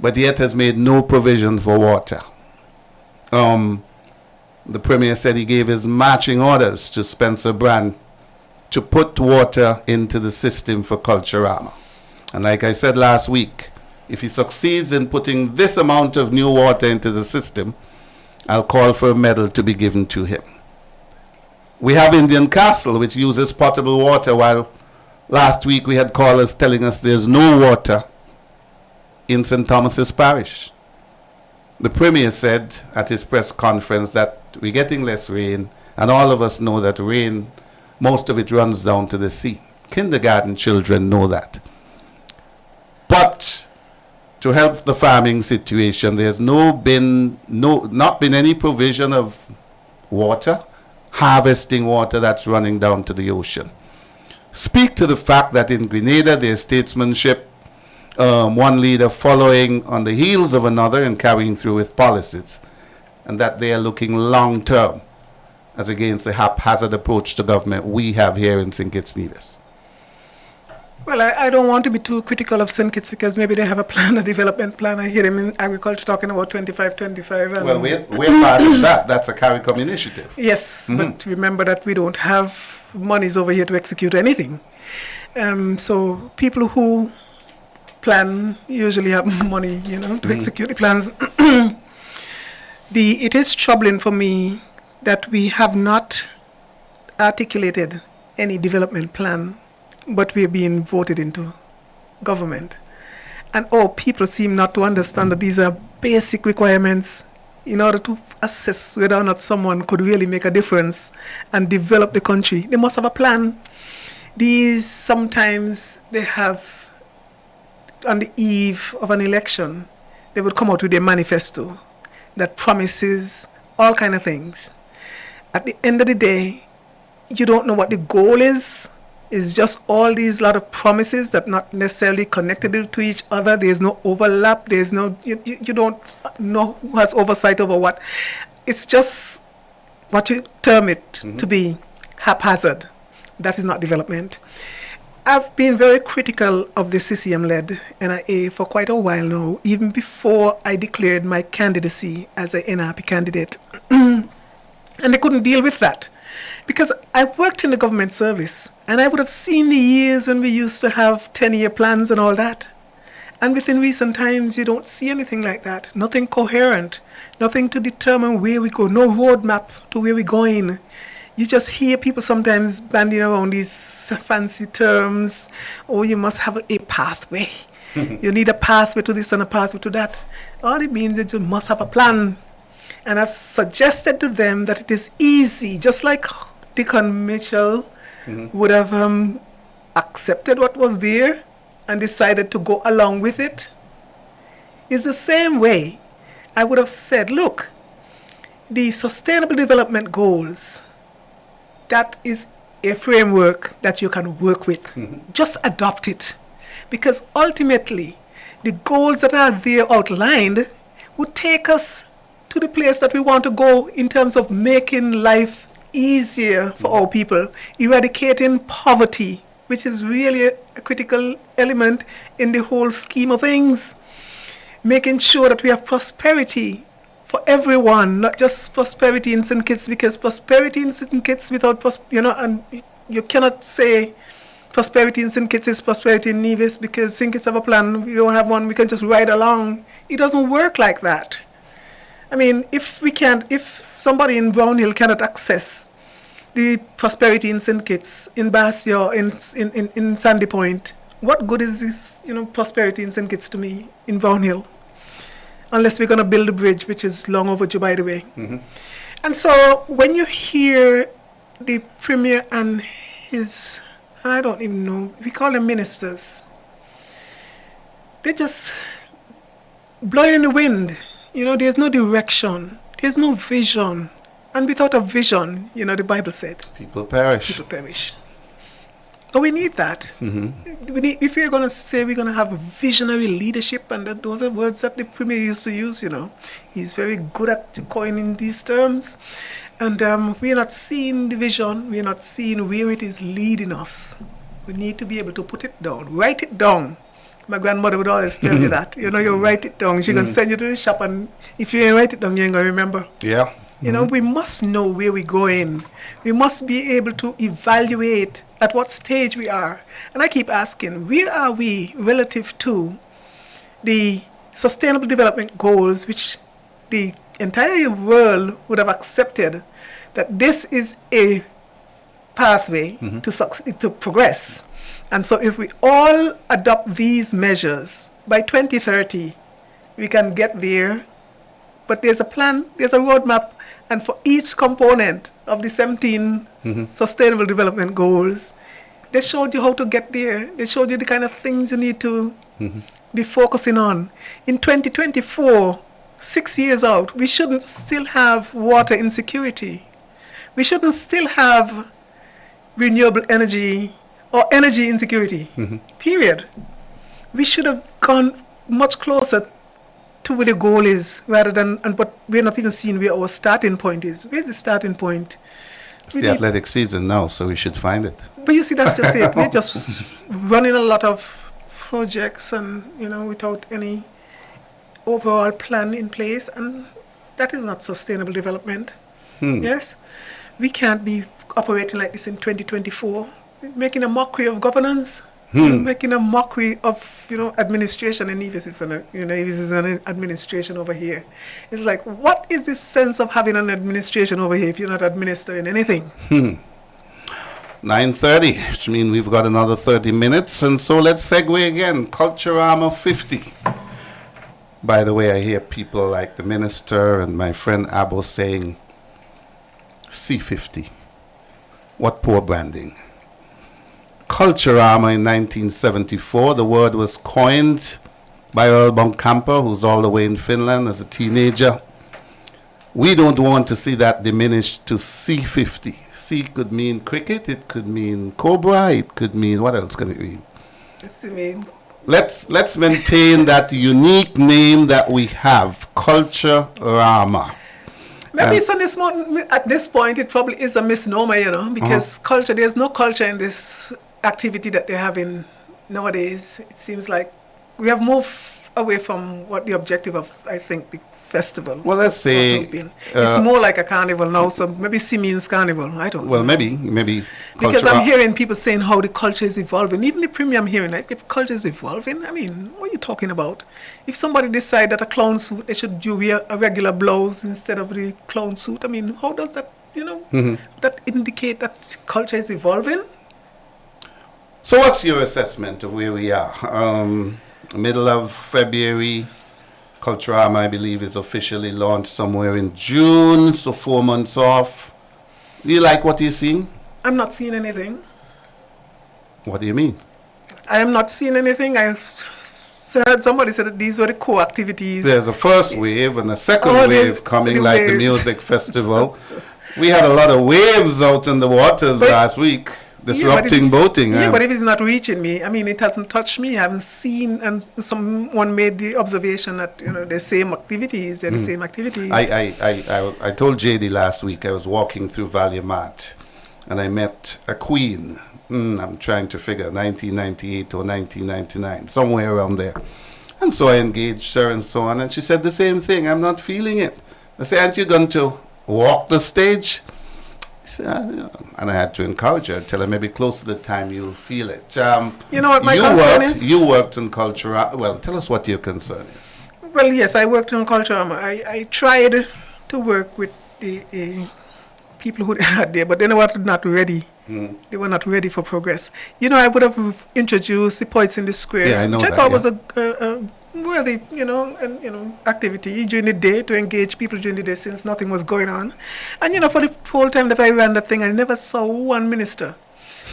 but yet has made no provision for water. The Premier said he gave his marching orders to Spencer Brand to put water into the system for Culturama. And like I said last week, if he succeeds in putting this amount of new water into the system, I'll call for a medal to be given to him. We have Indian Castle, which uses potable water, while last week we had callers telling us there's no water in St. Thomas's Parish. The Premier said at his press conference that we're getting less rain, and all of us know that rain, most of it runs down to the sea. Kindergarten children know that. But to help the farming situation, there's not been any provision of water, harvesting water that's running down to the ocean. Speak to the fact that in Grenada there's statesmanship, one leader following on the heels of another and carrying through with policies, and that they are looking long term as against the haphazard approach to government we have here in St. Kitts Nevis. Well, I don't want to be too critical of St. Kitts because maybe they have a plan, a development plan. I hear them in agriculture talking about 25-25. And well, we're part of that. That's a CARICOM initiative. Yes, but remember that we don't have monies over here to execute anything. So people who plan usually have money, to execute the plans. It is troubling for me that we have not articulated any development plan, but we're being voted into government. And people seem not to understand that these are basic requirements in order to assess whether or not someone could really make a difference and develop the country. They must have a plan. These sometimes they have, on the eve of an election, they would come out with a manifesto that promises all kind of things. At the end of the day, you don't know what the goal is. It's just all these lot of promises that not necessarily connected to each other. There's no overlap. There's no, you don't know who has oversight over what. It's just what you term it to be haphazard. That is not development. I've been very critical of the CCM-led NIA for quite a while now, even before I declared my candidacy as an NRP candidate. And they couldn't deal with that. Because I worked in the government service, and I would have seen the years when we used to have 10-year plans and all that. And within recent times, you don't see anything like that. Nothing coherent, nothing to determine where we go, no roadmap to where we're going. You just hear people sometimes bandying around these fancy terms. Oh, you must have a pathway. You need a pathway to this and a pathway to that. All it means is you must have a plan. And I've suggested to them that it is easy, just like Deacon Mitchell would have accepted what was there and decided to go along with it. It's the same way I would have said, look, the Sustainable Development Goals, that is a framework that you can work with. Just adopt it. Because ultimately, the goals that are there outlined would take us to the place that we want to go in terms of making life easier for our people, eradicating poverty, which is really a critical element in the whole scheme of things, making sure that we have prosperity for everyone, not just prosperity in St. Kitts, because prosperity in St. Kitts without, and you cannot say prosperity in St. Kitts is prosperity in Nevis because St. Kitts have a plan, we don't have one, we can just ride along. It doesn't work like that. I mean, if somebody in Brownhill cannot access the prosperity in St. Kitts, in Basio, in Sandy Point, what good is this, prosperity in St. Kitts to me, in Brownhill? Unless we're going to build a bridge, which is long overdue, by the way. And so when you hear the Premier and his, I don't even know, we call them ministers, they're just blowing in the wind. There's no direction. There's no vision. And without a vision, the Bible said, People perish. People perish. But we need that. We need, if we're going to say we're going to have visionary leadership, and those are words that the Premier used to use, He's very good at coining these terms. And we're not seeing the vision. We're not seeing where it is leading us. We need to be able to put it down, write it down. My grandmother would always tell you that. You write it down. She can send you to the shop, and if you ain't write it down, you ain't going to remember. Yeah. We must know where we're going. We must be able to evaluate at what stage we are. And I keep asking, where are we relative to the Sustainable Development Goals, which the entire world would have accepted that this is a pathway to progress. And so if we all adopt these measures, by 2030, we can get there. But there's a plan, there's a roadmap, and for each component of the 17 Sustainable Development Goals, they showed you how to get there. They showed you the kind of things you need to be focusing on. In 2024, 6 years out, we shouldn't still have water insecurity. We shouldn't still have renewable energy or energy insecurity, period. We should have gone much closer to where the goal is, rather than, but we're not even seeing where our starting point is. Where's the starting point? It's the athletic season now, so we should find it. But you see, that's just it. We're just running a lot of projects and, without any overall plan in place, and that is not sustainable development. Yes? We can't be operating like this in 2024. Making a mockery of governance, making a mockery of administration. And Nevis is an administration over here. It's like, what is the sense of having an administration over here if you're not administering anything? 9:30, which means we've got another 30 minutes, and so let's segue again. Culturama 50. By the way, I hear people like the minister and my friend Abo saying C50. What poor branding. Culturama in 1974. The word was coined by Earl Bonkamper, who's all the way in Finland as a teenager. We don't want to see that diminished to C50. C could mean cricket, it could mean cobra, it could mean, what else can it mean? Let's maintain that unique name that we have, Culturama. Maybe at this point it probably is a misnomer, because culture, there's no culture in this activity that they're having nowadays. It seems like we have moved away from what the objective of, I think, festival. Well, let's say, it's more like a carnival now, so maybe Simeon's carnival. I don't know. well, maybe Because cultural- I'm hearing people saying how the culture is evolving. Even the premier I'm hearing, like, if culture is evolving, I mean, what are you talking about? If somebody decide that a clown suit, they should wear a regular blouse instead of the clown suit, I mean, how does that, that indicate that culture is evolving? So what's your assessment of where we are? Middle of February, Culturama, I believe, is officially launched somewhere in June, so 4 months off. Do you like what you're seeing? I'm not seeing anything. What do you mean? I am not seeing anything. I heard somebody said that these were the core activities. There's a first wave and a second Oh, wave coming, the like the waves. music festival. We had a lot of waves out in the waters But- last week, Yeah, but disrupting boating. Yeah, huh? but if it's not reaching me, I mean, it hasn't touched me. I haven't seen, and someone made the observation that, the same activities, they're the same activities. I told JD last week I was walking through Valley Mart and I met a queen. I'm trying to figure 1998 or 1999, somewhere around there. And so I engaged her and so on, and she said the same thing. I'm not feeling it. I said, aren't you going to walk the stage? She said, and I had to encourage her, tell her maybe close to the time you'll feel it. You know what my concern is? You worked in culture. Well, tell us what your concern is. Well, yes, I worked in culture. I tried to work with the people who had there, but they were not ready. They were not ready for progress. I would have introduced the Poets in the Square, Yeah, I know which I that, thought yeah. was a worthy, activity during the day, to engage people during the day since nothing was going on. And, for the whole time that I ran that thing, I never saw one minister.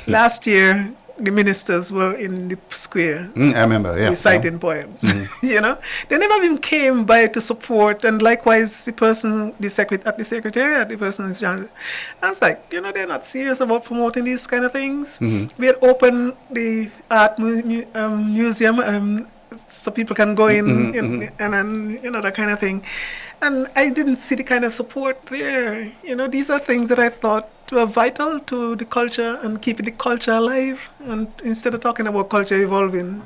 Last year, the ministers were in the square I remember, yeah. reciting poems. They never even came by to support, and likewise the person, at the secretariat, the person is young. I was like, they're not serious about promoting these kind of things. We had opened the art museum, so people can go in, and then that kind of thing. And I didn't see the kind of support there. These are things that I thought were vital to the culture and keeping the culture alive, and instead of talking about culture evolving,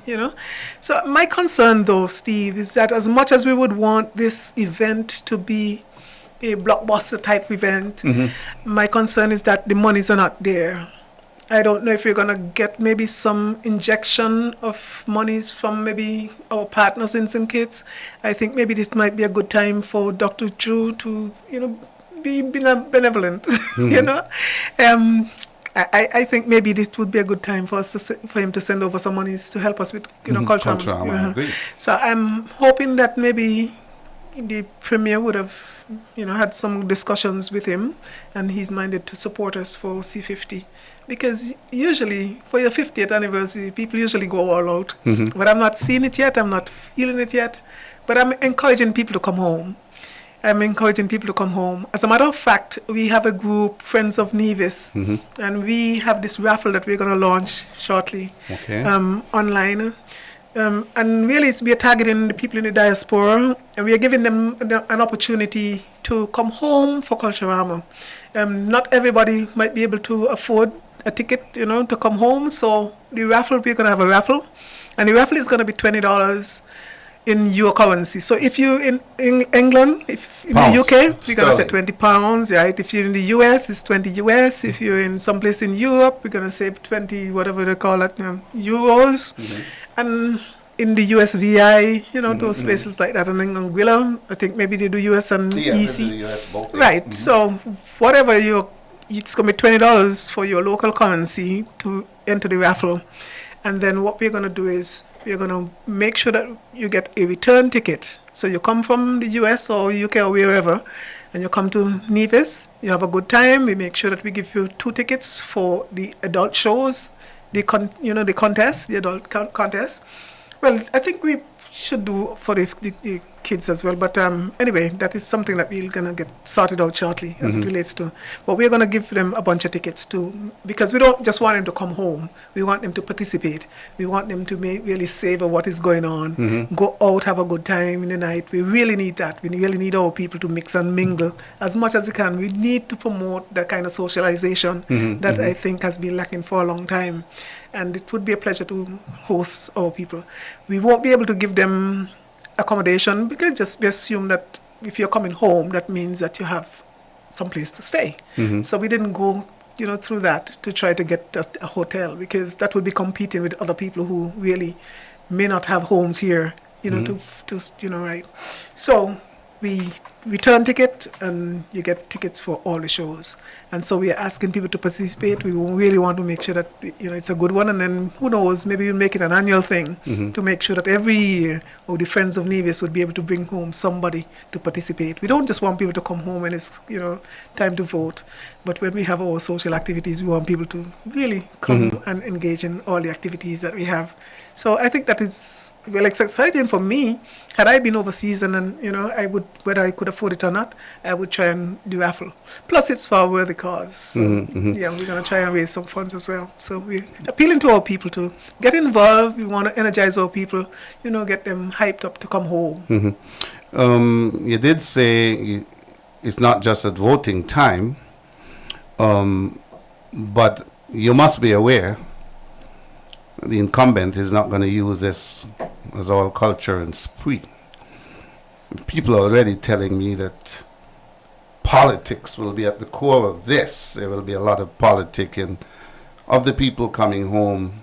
So my concern, though, Steve, is that as much as we would want this event to be a blockbuster type event, my concern is that the monies are not there. I don't know if we're going to get maybe some injection of monies from maybe our partners in St. Kitts. I think maybe this might be a good time for Dr. Drew to, be benevolent, I think maybe this would be a good time for for him to send over some monies to help us with, culture. I agree. So I'm hoping that maybe the Premier would have, had some discussions with him, and he's minded to support us for C50. Because usually, for your 50th anniversary, people usually go all out. But I'm not seeing it yet, I'm not feeling it yet. But I'm encouraging people to come home. As a matter of fact, we have a group, Friends of Nevis, and we have this raffle that we're going to launch shortly online. And really, we are targeting the people in the diaspora, and we are giving them an opportunity to come home for Culturama. Not everybody might be able to afford a ticket, to come home. So the raffle, we're going to have a raffle, and the raffle is going to be $20 in your currency. So if you're in England, if in Pounds, the UK, we're going to say sterling. £20, right? If you're in the US, it's 20 US. If you're in someplace in Europe, we're going to say 20, whatever they call it, euros. And in the USVI, those places like that. And in Anguilla, I think maybe they do US and EC. both. Right. So whatever it's going to be $20 for your local currency to enter the raffle. And then what we're going to do is we're going to make sure that you get a return ticket. So you come from the US or UK or wherever, and you come to Nevis, you have a good time. We make sure that we give you 2 tickets for the adult shows, the contest, the adult contest. Well, I think we should do for the kids as well. But anyway, that is something that we're going to get sorted out shortly as it relates to. But we're going to give them a bunch of tickets too, because we don't just want them to come home. We want them to participate. We want them to really savor what is going on, go out, have a good time in the night. We really need that. We really need our people to mix and mingle as much as we can. We need to promote that kind of socialization that I think has been lacking for a long time. And it would be a pleasure to host our people. We won't be able to give them accommodation because we assume that if you're coming home, that means that you have some place to stay. So we didn't go, through that to try to get just a hotel, because that would be competing with other people who really may not have homes here, right. So we return ticket, and you get tickets for all the shows. And so we are asking people to participate. We really want to make sure that it's a good one, and then who knows, maybe we'll make it an annual thing to make sure that every year the Friends of Nevis would be able to bring home somebody to participate. We don't just want people to come home when it's time to vote, but when we have our social activities, we want people to really come and engage in all the activities that we have. So I think that is exciting for me. Had I been overseas, and then I would, whether I could afford it or not, I would try and do raffle. Plus, it's for a worthy cause. So, yeah, we're going to try and raise some funds as well. So we're appealing to our people to get involved. We want to energize our people, get them hyped up to come home. You did say it's not just at voting time, but you must be aware the incumbent is not going to use this as all culture and spree. People are already telling me that politics will be at the core of this. There will be a lot of politicking of the people coming home,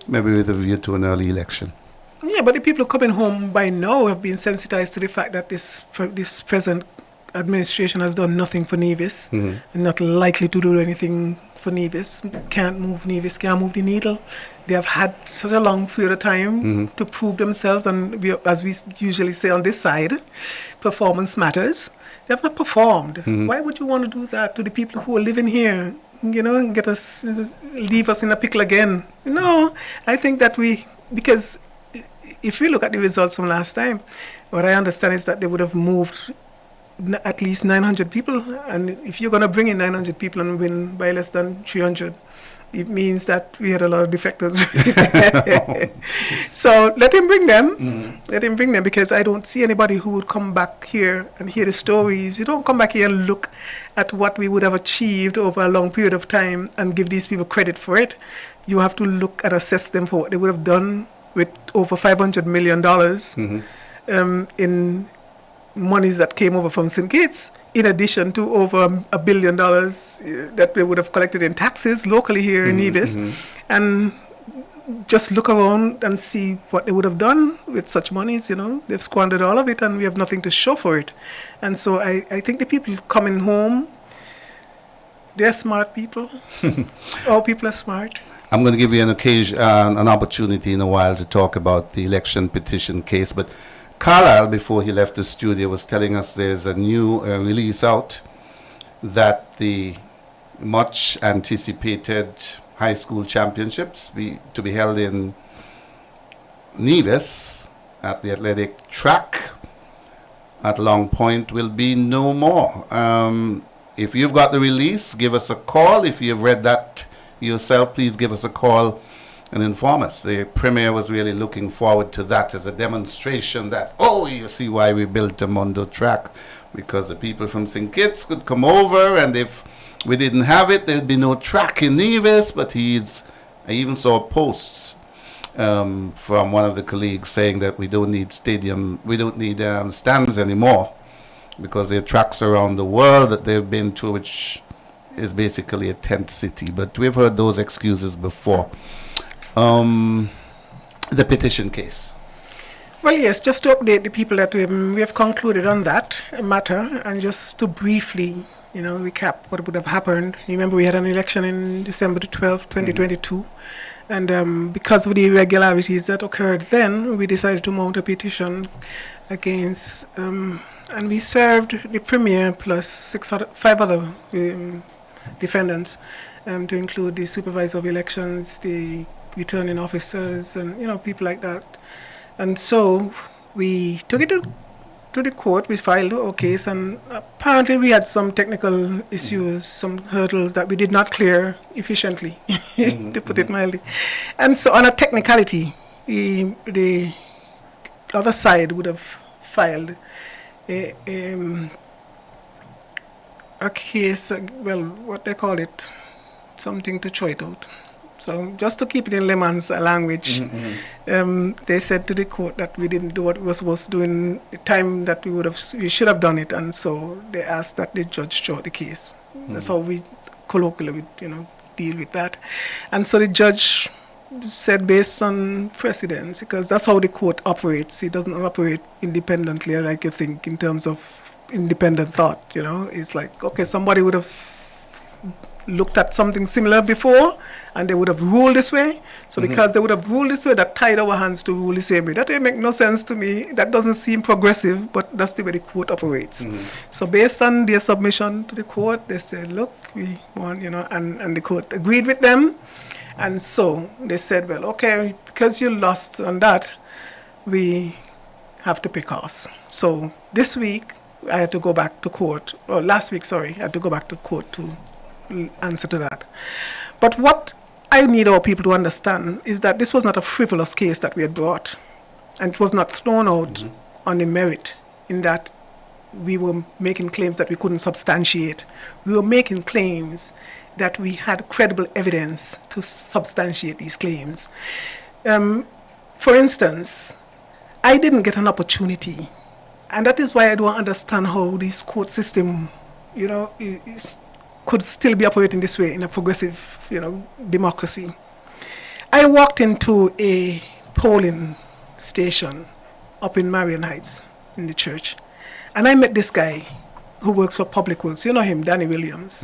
maybe with a view to an early election. Yeah, but the people coming home by now have been sensitized to the fact that this present administration has done nothing for Nevis, and not likely to do anything for Nevis. Can't move Nevis, can't move the needle. They have had such a long period of time to prove themselves, and as we usually say on this side, performance matters. They have not performed. Why would you want to do that to the people who are living here? And get us, leave us in a pickle again. No, I think that because if we look at the results from last time, what I understand is that they would have moved at least 900 people, and if you're going to bring in 900 people and win by less than 300, it means that we had a lot of defectors. So let him bring them. Let him bring them, because I don't see anybody who would come back here and hear the stories. You don't come back here and look at what we would have achieved over a long period of time and give these people credit for it. You have to look and assess them for what they would have done with over $500 million in monies that came over from St. Kitts, in addition to over $1 billion that they would have collected in taxes locally here in Nevis. And just look around and see what they would have done with such monies. They've squandered all of it, and we have nothing to show for it. And so I think the people coming home, they're smart people. All people are smart. I'm going to give you an opportunity in a while to talk about the election petition case, but Carlisle, before he left the studio, was telling us there's a new release out that the much anticipated high school championships to be held in Nevis at the athletic track at Long Point will be no more. If you've got the release, give us a call. If you've read that yourself, please give us a call and inform us. The Premier was really looking forward to that as a demonstration that, you see why we built a Mondo track, because the people from St. Kitts could come over, and if we didn't have it, there'd be no track in Nevis. But I even saw posts from one of the colleagues saying that we don't need stands anymore, because there are tracks around the world that they've been to, which is basically a tent city. But we've heard those excuses before. The petition case. Well, yes, just to update the people that we have concluded on that matter, and just to briefly, recap what would have happened. Remember, we had an election in December the 12th, 2022, and because of the irregularities that occurred then, we decided to mount a petition against, and we served the Premier plus 5 other defendants, to include the supervisor of elections, the returning officers, and people like that. And so we took it to the court. We filed our case, and apparently we had some technical issues, some hurdles that we did not clear efficiently, to put it mildly. And so on a technicality, the other side would have filed a case, what they call it, something to throw it out. So just to keep it in layman's language, they said to the court that we didn't do what we were supposed to do in the time that we should have done it, and so they asked that the judge draw the case. That's how we colloquially, deal with that. And so the judge said based on precedence, because that's how the court operates. It doesn't operate independently like you think in terms of independent thought. It's like, okay, somebody would have looked at something similar before and they would have ruled this way. So because they would have ruled this way, that tied our hands to rule the same way. That make no sense to me. That doesn't seem progressive, but that's the way the court operates. So based on their submission to the court, they said, look, we want, and the court agreed with them. And so they said, well, okay, because you lost on that, we have to pay costs. So this week, I had to go back to court, or last week, sorry, I had to go back to court to answer to that. But what I need our people to understand is that this was not a frivolous case that we had brought, and it was not thrown out on the merit in that we were making claims that we couldn't substantiate. We were making claims that we had credible evidence to substantiate these claims. For instance, I didn't get an opportunity, and that is why I don't understand how this court system, could still be operating this way in a progressive, democracy. I walked into a polling station up in Marion Heights in the church, and I met this guy who works for Public Works. You know him, Danny Williams.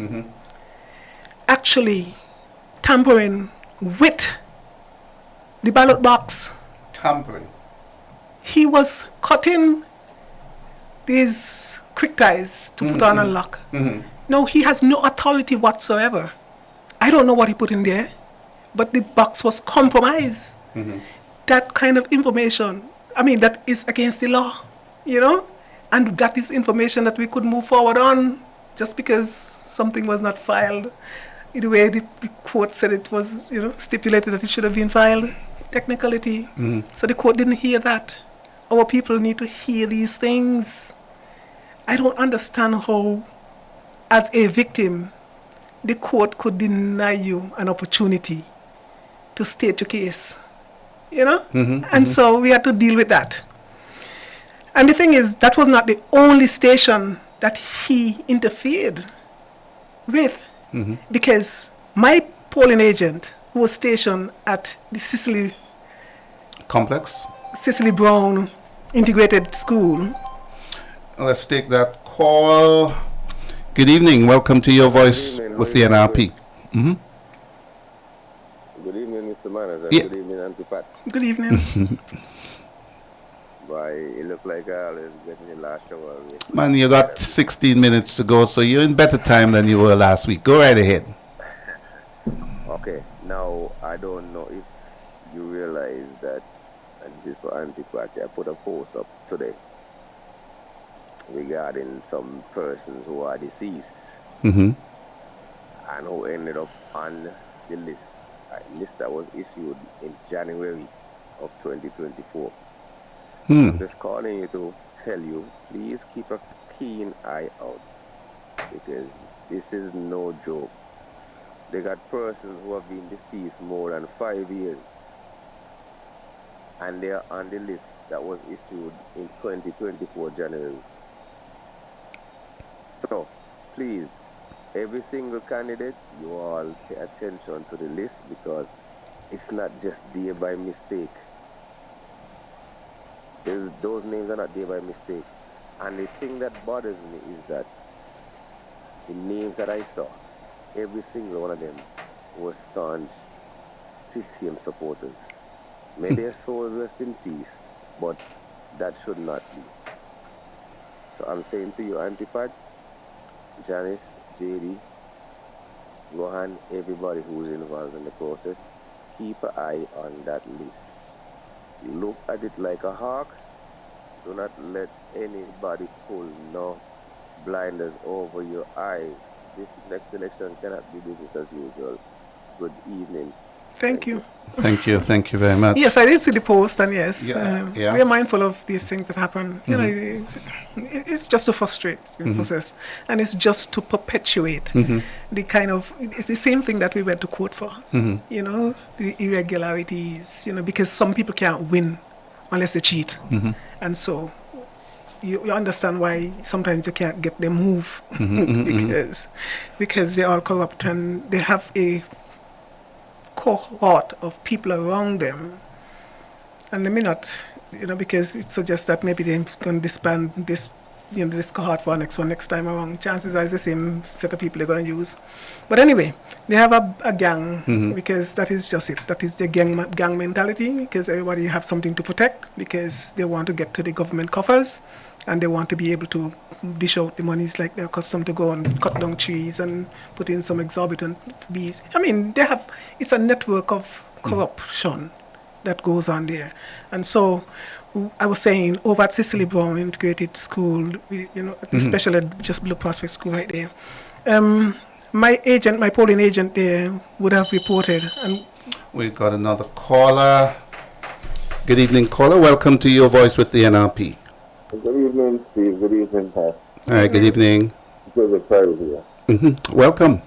Actually tampering with the ballot box. Tampering. He was cutting these quick ties to put on a lock. No, he has no authority whatsoever. I don't know what he put in there, but the box was compromised. That kind of information, that is against the law, and that is information that we could move forward on just because something was not filed the way the court said it was, stipulated that it should have been filed. Technicality. So the court didn't hear that. Our people need to hear these things. I don't understand how, as a victim, the court could deny you an opportunity to state your case, And so we had to deal with that. And the thing is, that was not the only station that he interfered with, because my polling agent, who was stationed at the Cicely Brown Integrated School. Let's take that call. Good evening. Welcome to Your Voice with the NRP. Good evening, Mr. Manners, and good evening, Auntie Pat. Good evening. Why, it looked like I was getting the last shower. Man, you got 16 minutes to go, so you're in better time than you were last week. Go right ahead. Okay, now, I don't know if you realize that, and this is for Auntie Pat, I put a post up today regarding some persons who are deceased and who ended up on the list, a list that was issued in January of 2024. I'm just calling you to tell you, please keep a keen eye out, because this is no joke. They got persons who have been deceased more than 5 years, and they are on the list that was issued in 2024 January. So, please, every single candidate, you all pay attention to the list, because it's not just there by mistake. Those names are not there by mistake. And the thing that bothers me is that the names that I saw, every single one of them were staunch CCM supporters. May their souls rest in peace, but that should not be. So I'm saying to you, Auntie Pat, Janice, JD, Gohan, everybody who is involved in the process, keep an eye on that list. Look at it like a hawk. Do not let anybody pull no blinders over your eyes. This next election cannot be business as usual. Good evening. Thank you. Thank you. Thank you very much. Yes, I did see the post, and yes, Yeah, we are mindful of these things that happen. You know, it's just to frustrate the process, and it's just to perpetuate the kind of. It's the same thing that we went to court for. You know, the irregularities. You know, because some people can't win unless they cheat, and so you understand why sometimes you can't get them move because they're all corrupt and they have a cohort of people around them, and they may not, you know, because it suggests that maybe they're going to disband this, you know, this cohort for next time around. Chances are it's the same set of people they're going to use. But anyway, they have a gang because that is just it. That is the gang mentality, because everybody have something to protect because they want to get to the government coffers and they want to be able to dish out the monies like they're accustomed to go and cut down trees and put in some exorbitant fees. I mean, it's a network of corruption that goes on there. And so I was saying over at Cicely Brown Integrated School, you know, especially just Blue Prospect School right there, my polling agent there would have reported. And We've got another caller. Good evening, caller. Welcome to Your Voice with the NRP. Good evening, Steve. Good evening, Pat. All right, good evening. Good Friday here. Welcome.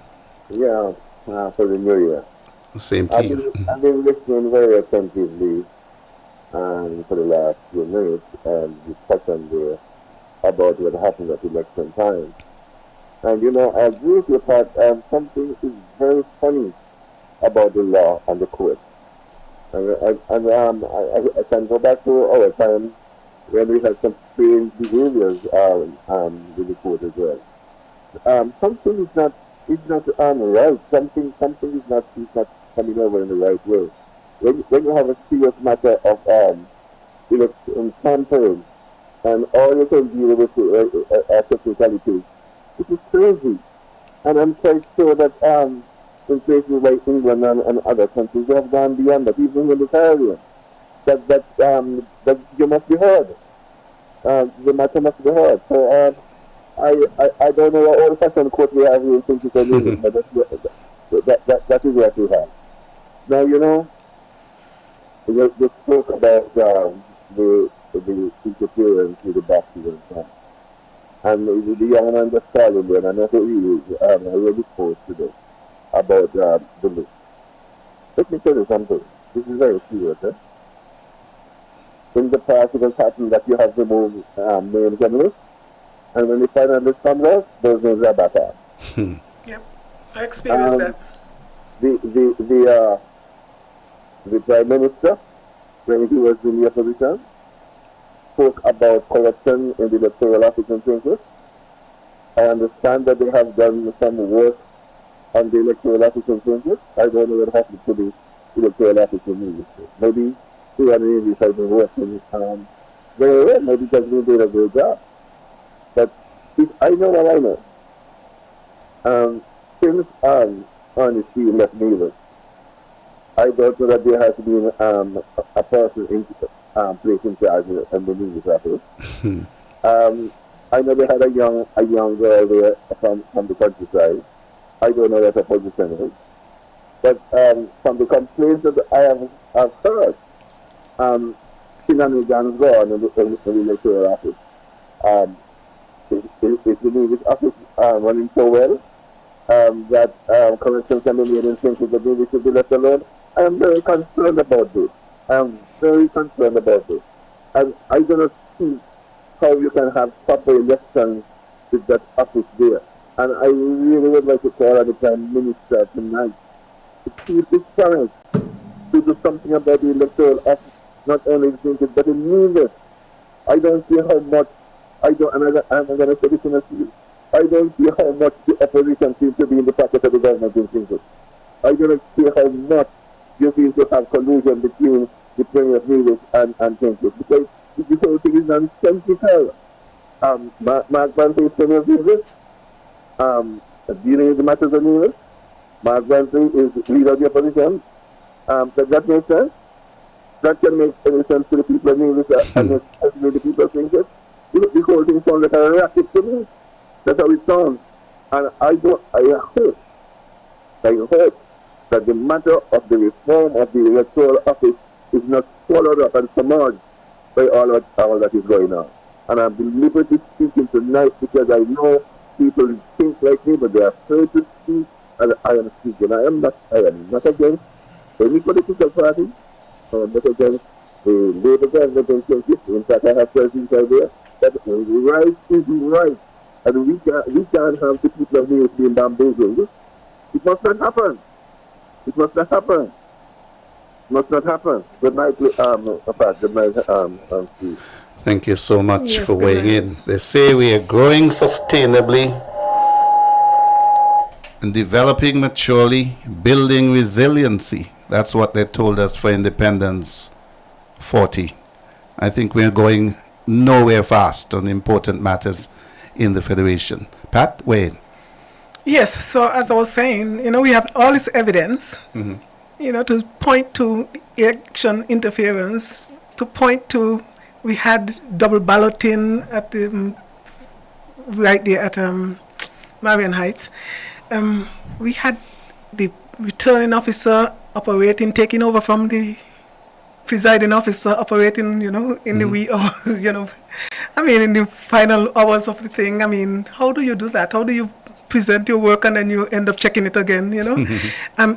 Yeah, for the new year. Same to you. I've been listening very attentively for the last few minutes and discussion there about what happened at election time. And you know, I agree with you, Pat, something is very funny about the law and the court. And I can go back to our time when we had some strange behaviors with the court as well. Something is not right. Something is not coming over in the right way. When you have a serious matter of in tampering and all you can deal with technicalities, it is crazy. And I'm quite sure that in places like England and other countries, they have gone beyond that, even in the Caribbean. That you must be heard. The matter must be heard. So I don't know what old-fashioned court we have here in Trinity Union, but that is what we have. Now, you know, you spoke about the interference with the baptism. And the young man just called me, and I know he already spoke today about the list. Let me tell you something. This is very serious, eh? In the past, it has happened that you have removed names and lists, and when the final list comes out, those names are back on. Yep, I experienced that. The Prime Minister, when he was in the opposition, spoke about corruption in the electoral office and things. I understand that they have done some work on the electoral office and things. I don't know what happened to the electoral office and ministry. Maybe he and the English have been working very well. Maybe it has been doing a great job. But if I know what I know, since honesty left Nevis, I don't know that there has been a person placed in charge in the Nevis office. I know they had a young girl there from the countryside. I don't know what her position is. But from the complaints that I have heard, shenanigans gone in the electoral office. Is the Nevis office running so well that corrections can be made in things that the Nevis should be left alone? I am very concerned about this. And I do not see how you can have proper elections with that office there. And I really would like to call on the Prime Minister tonight to keep his chance to do something about the electoral office, not only in Trinity, but in Nevis. I don't see how much, I'm going to say this in a few, I don't see how much the opposition seems to be in the pocket of the government in Trinity. I don't see how much you seem to have collusion between the Premier of Nevis and Trinity. Because the whole thing is nonsensical. Mark Van is Premier of Nevis. Dealing with the matters of Nevis. Mark Van is leader of the opposition. Does that make sense? That can make any sense to the people of Nevis and especially the people of Trinity. The whole thing sounds like a racket to me. That's how it sounds. And I hope that the matter of the reform of the electoral office is not swallowed up and submerged by all that is going on. And I'm deliberately speaking tonight because I know people think like me, but they are afraid to speak, and I am speaking. I am not against any political party. I am not against the Labour government in Kentucky. In fact, I have presence idea that right is right, and we can't have the people of Wales being bamboozled. It must not happen. It must not happen. Must not happen. Good night, good night, Steve. Thank you so much Yes, for good weighing night. in. They say we are growing sustainably and developing maturely, building resiliency. That's what they told us for Independence 40. I think we're going nowhere fast on important matters in the Federation. Pat, Wayne. Yes, so as I was saying, we have all this evidence, to point to election interference, to point to we had double balloting at right there at Marion Heights. We had the returning officer taking over from the presiding officer operating, in the wee hours, in the final hours of the thing. How do you do that? How do you present your work and then you end up checking it again,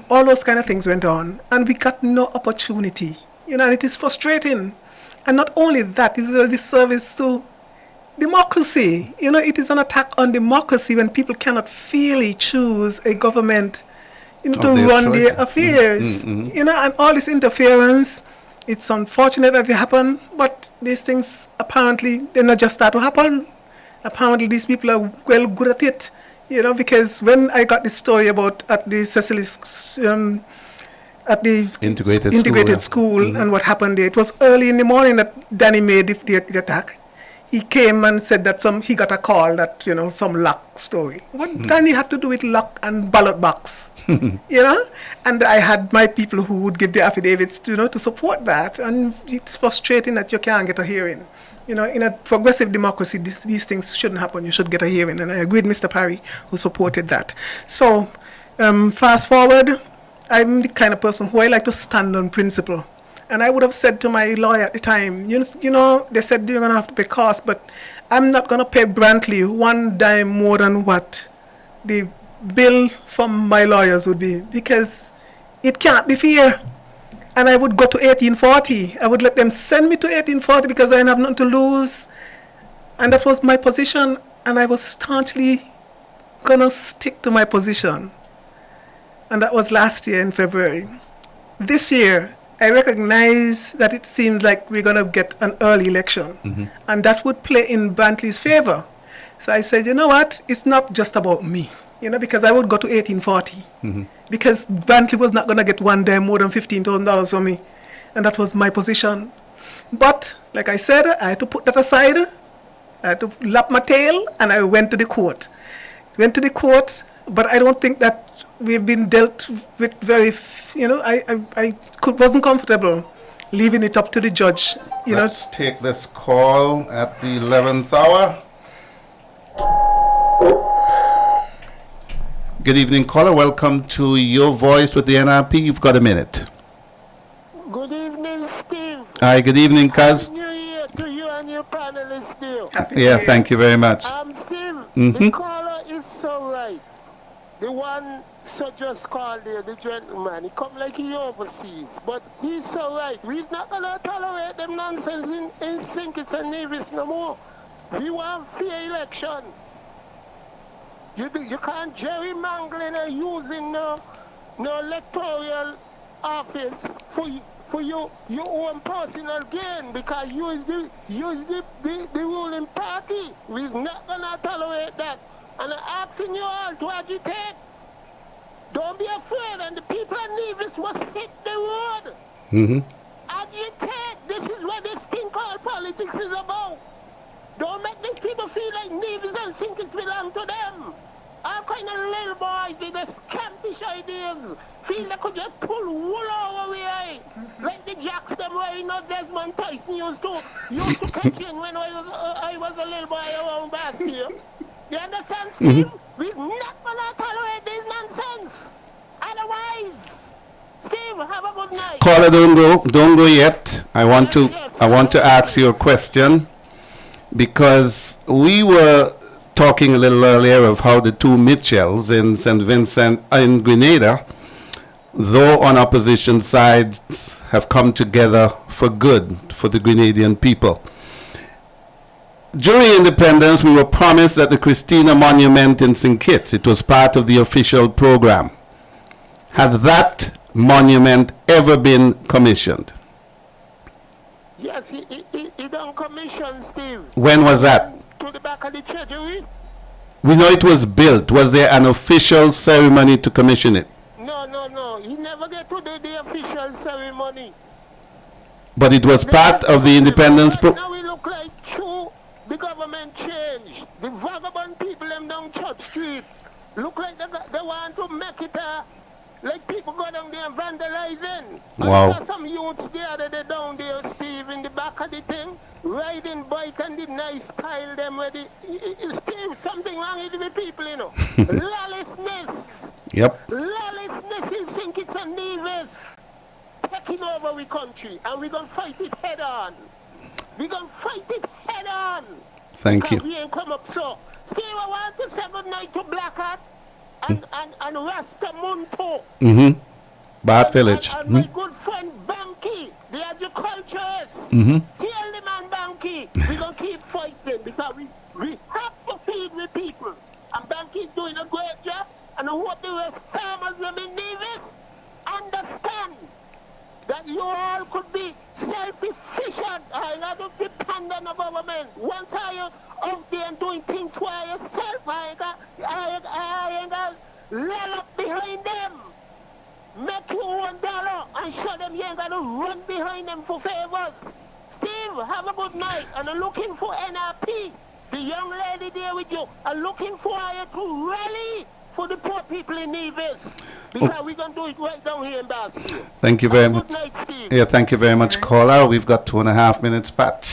all those kind of things went on. And we got no opportunity, and it is frustrating. And not only that, it is a disservice to democracy. It is an attack on democracy when people cannot freely choose a government to run their affairs. And all this interference, it's unfortunate that it happened, but these things apparently, they're not just start to happen. Apparently these people are well good at it. Because when I got this story about at the Cecily, at the integrated school and what happened there, it was early in the morning that Danny made the attack. He came and said that he got a call that, some luck story. What Danny have to do with luck and ballot box? And I had my people who would give the affidavits, to support that. And it's frustrating that you can't get a hearing. In a progressive democracy, these things shouldn't happen. You should get a hearing. And I agreed with Mr. Parry, who supported that. So, fast forward, I'm the kind of person who I like to stand on principle. And I would have said to my lawyer at the time, they said you're going to have to pay costs, but I'm not going to pay Brantley one dime more than what the bill from my lawyers would be, because it can't be fair. And I would go to 1840. I would let them send me to 1840 because I didn't have nothing to lose. And that was my position. And I was staunchly going to stick to my position. And that was last year in February. This year, I recognize that it seems like we're going to get an early election. And that would play in Brantley's favor. So I said, you know what? It's not just about me. Because I would go to 1840. Because Brantley was not going to get one dime more than $15,000 from me. And that was my position. But, like I said, I had to put that aside. I had to lap my tail, and I went to the court. But I don't think that we've been dealt with very, I wasn't comfortable leaving it up to the judge. Let's take this call at the 11th hour. Good evening, caller. Welcome to Your Voice with the NRP. You've got a minute. Good evening, Steve. Hi, good evening, Kaz. New Year to you and your panelists, Steve. Yeah, thank you very much. Steve, the caller is so right. The one just called there, the gentleman, he come like he overseas. But he's so right. We're not going to tolerate them nonsense in St. Kitts and Nevis no more. We want fair election. You can't gerrymangling and using no electoral office for your own personal gain, because you is the ruling party. We're not gonna tolerate that. And I'm asking you all to agitate. Don't be afraid, and the people of Nevis must hit the road. Agitate. This is what this thing called politics is about. Don't make these people feel like Nevis and think it belongs to them. All kind of little boys with the scampish ideas feel they could just pull wool over the eye. Like the jacks them wearing no Desmond Tyson used to catch in when I was a little boy around last year. You understand, Steve? We're not going to tolerate this nonsense. I don't want Guys, Steve, have a good night. Caller, don't go yet. I want to ask you a question, because we were talking a little earlier of how the two Mitchells in St. Vincent in Grenada, though on opposition sides, have come together for good for the Grenadian people. During independence, we were promised that the Christina Monument in St. Kitts, it was part of the official program. Had that monument ever been commissioned? Yes, he done commission, Steve. When was that? To the back of the treasury? We know it was built. Was there an official ceremony to commission it? No. He never get to do the official ceremony. But it was part of the independence Now we look like true. The government changed. The vagabond people them down Church Street look like they want to make it like people go down there and vandalizing. Wow. I saw some youths the other day down there, Steve, in the back of the thing, riding bike and the nice style them where Steve, something wrong with the people, you know. Lawlessness. Yep. Lawlessness in St. Kitts and Nevis taking over the country, and we're going to fight it head on. We're going to fight it head on. Thank you. We ain't come up so. Steve, I want to say good night to Blackheart and Rasta Munto. Mm-hmm. Bad Village. And my good friend Banky, the agriculturist. Mm-hmm. Tell the man Banky, we're going to keep fighting because we have to feed the people. And Banky's doing a great job. And I hope the rest farmers in Nevis understand that you all could be self-efficient and not dependent on government. Once I out there and doing things for yourself, I ain't got lay up behind them. Make you $1 and show them you ain't got to run behind them for favors. Steve, have a good night. And I'm looking for NRP, the young lady there with you. I'm looking for her to rally for the poor people in Nevis. Because we're going to do it right down here in Boston. Thank you very much. Good night, Steve. Yeah, thank you very much, caller. We've got 2.5 minutes, Pat.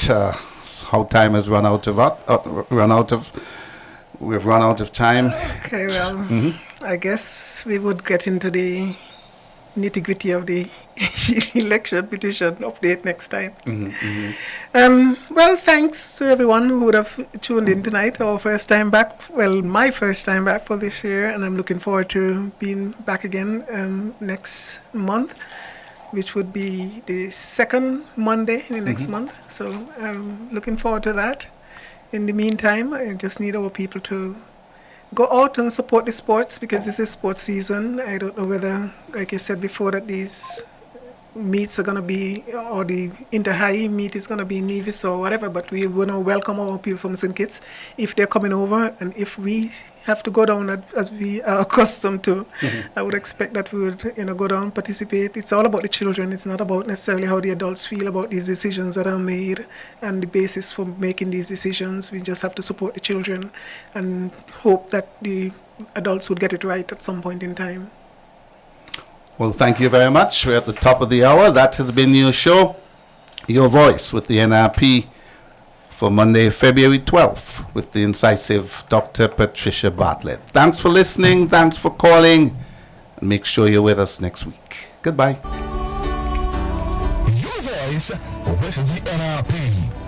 How time has run out of we've run out of time. Okay, well, I guess we would get into the nitty-gritty of the election petition update next time. Well, thanks to everyone who would have tuned in tonight. Our first time back, well, my first time back for this year, and I'm looking forward to being back again next month, which would be the second Monday in the next month. So I'm looking forward to that. In the meantime, I just need our people to go out and support the sports, because this is sports season. I don't know whether, like I said before, that these meets are going to be, or the inter-high meet is going to be in Nevis or whatever, but we want to welcome our people from St. Kitts if they're coming over, and if we have to go down as we are accustomed to, I would expect that we would go down, participate. It's all about the children. It's not about necessarily how the adults feel about these decisions that are made and the basis for making these decisions. We just have to support the children and hope that the adults would get it right at some point in time. Well, thank you very much. We're at the top of the hour. That has been your show, Your Voice with the NRP for Monday, February 12th with the incisive Dr. Patricia Bartlett. Thanks for listening. Thanks for calling. And make sure you're with us next week. Goodbye. Your Voice with the NRP.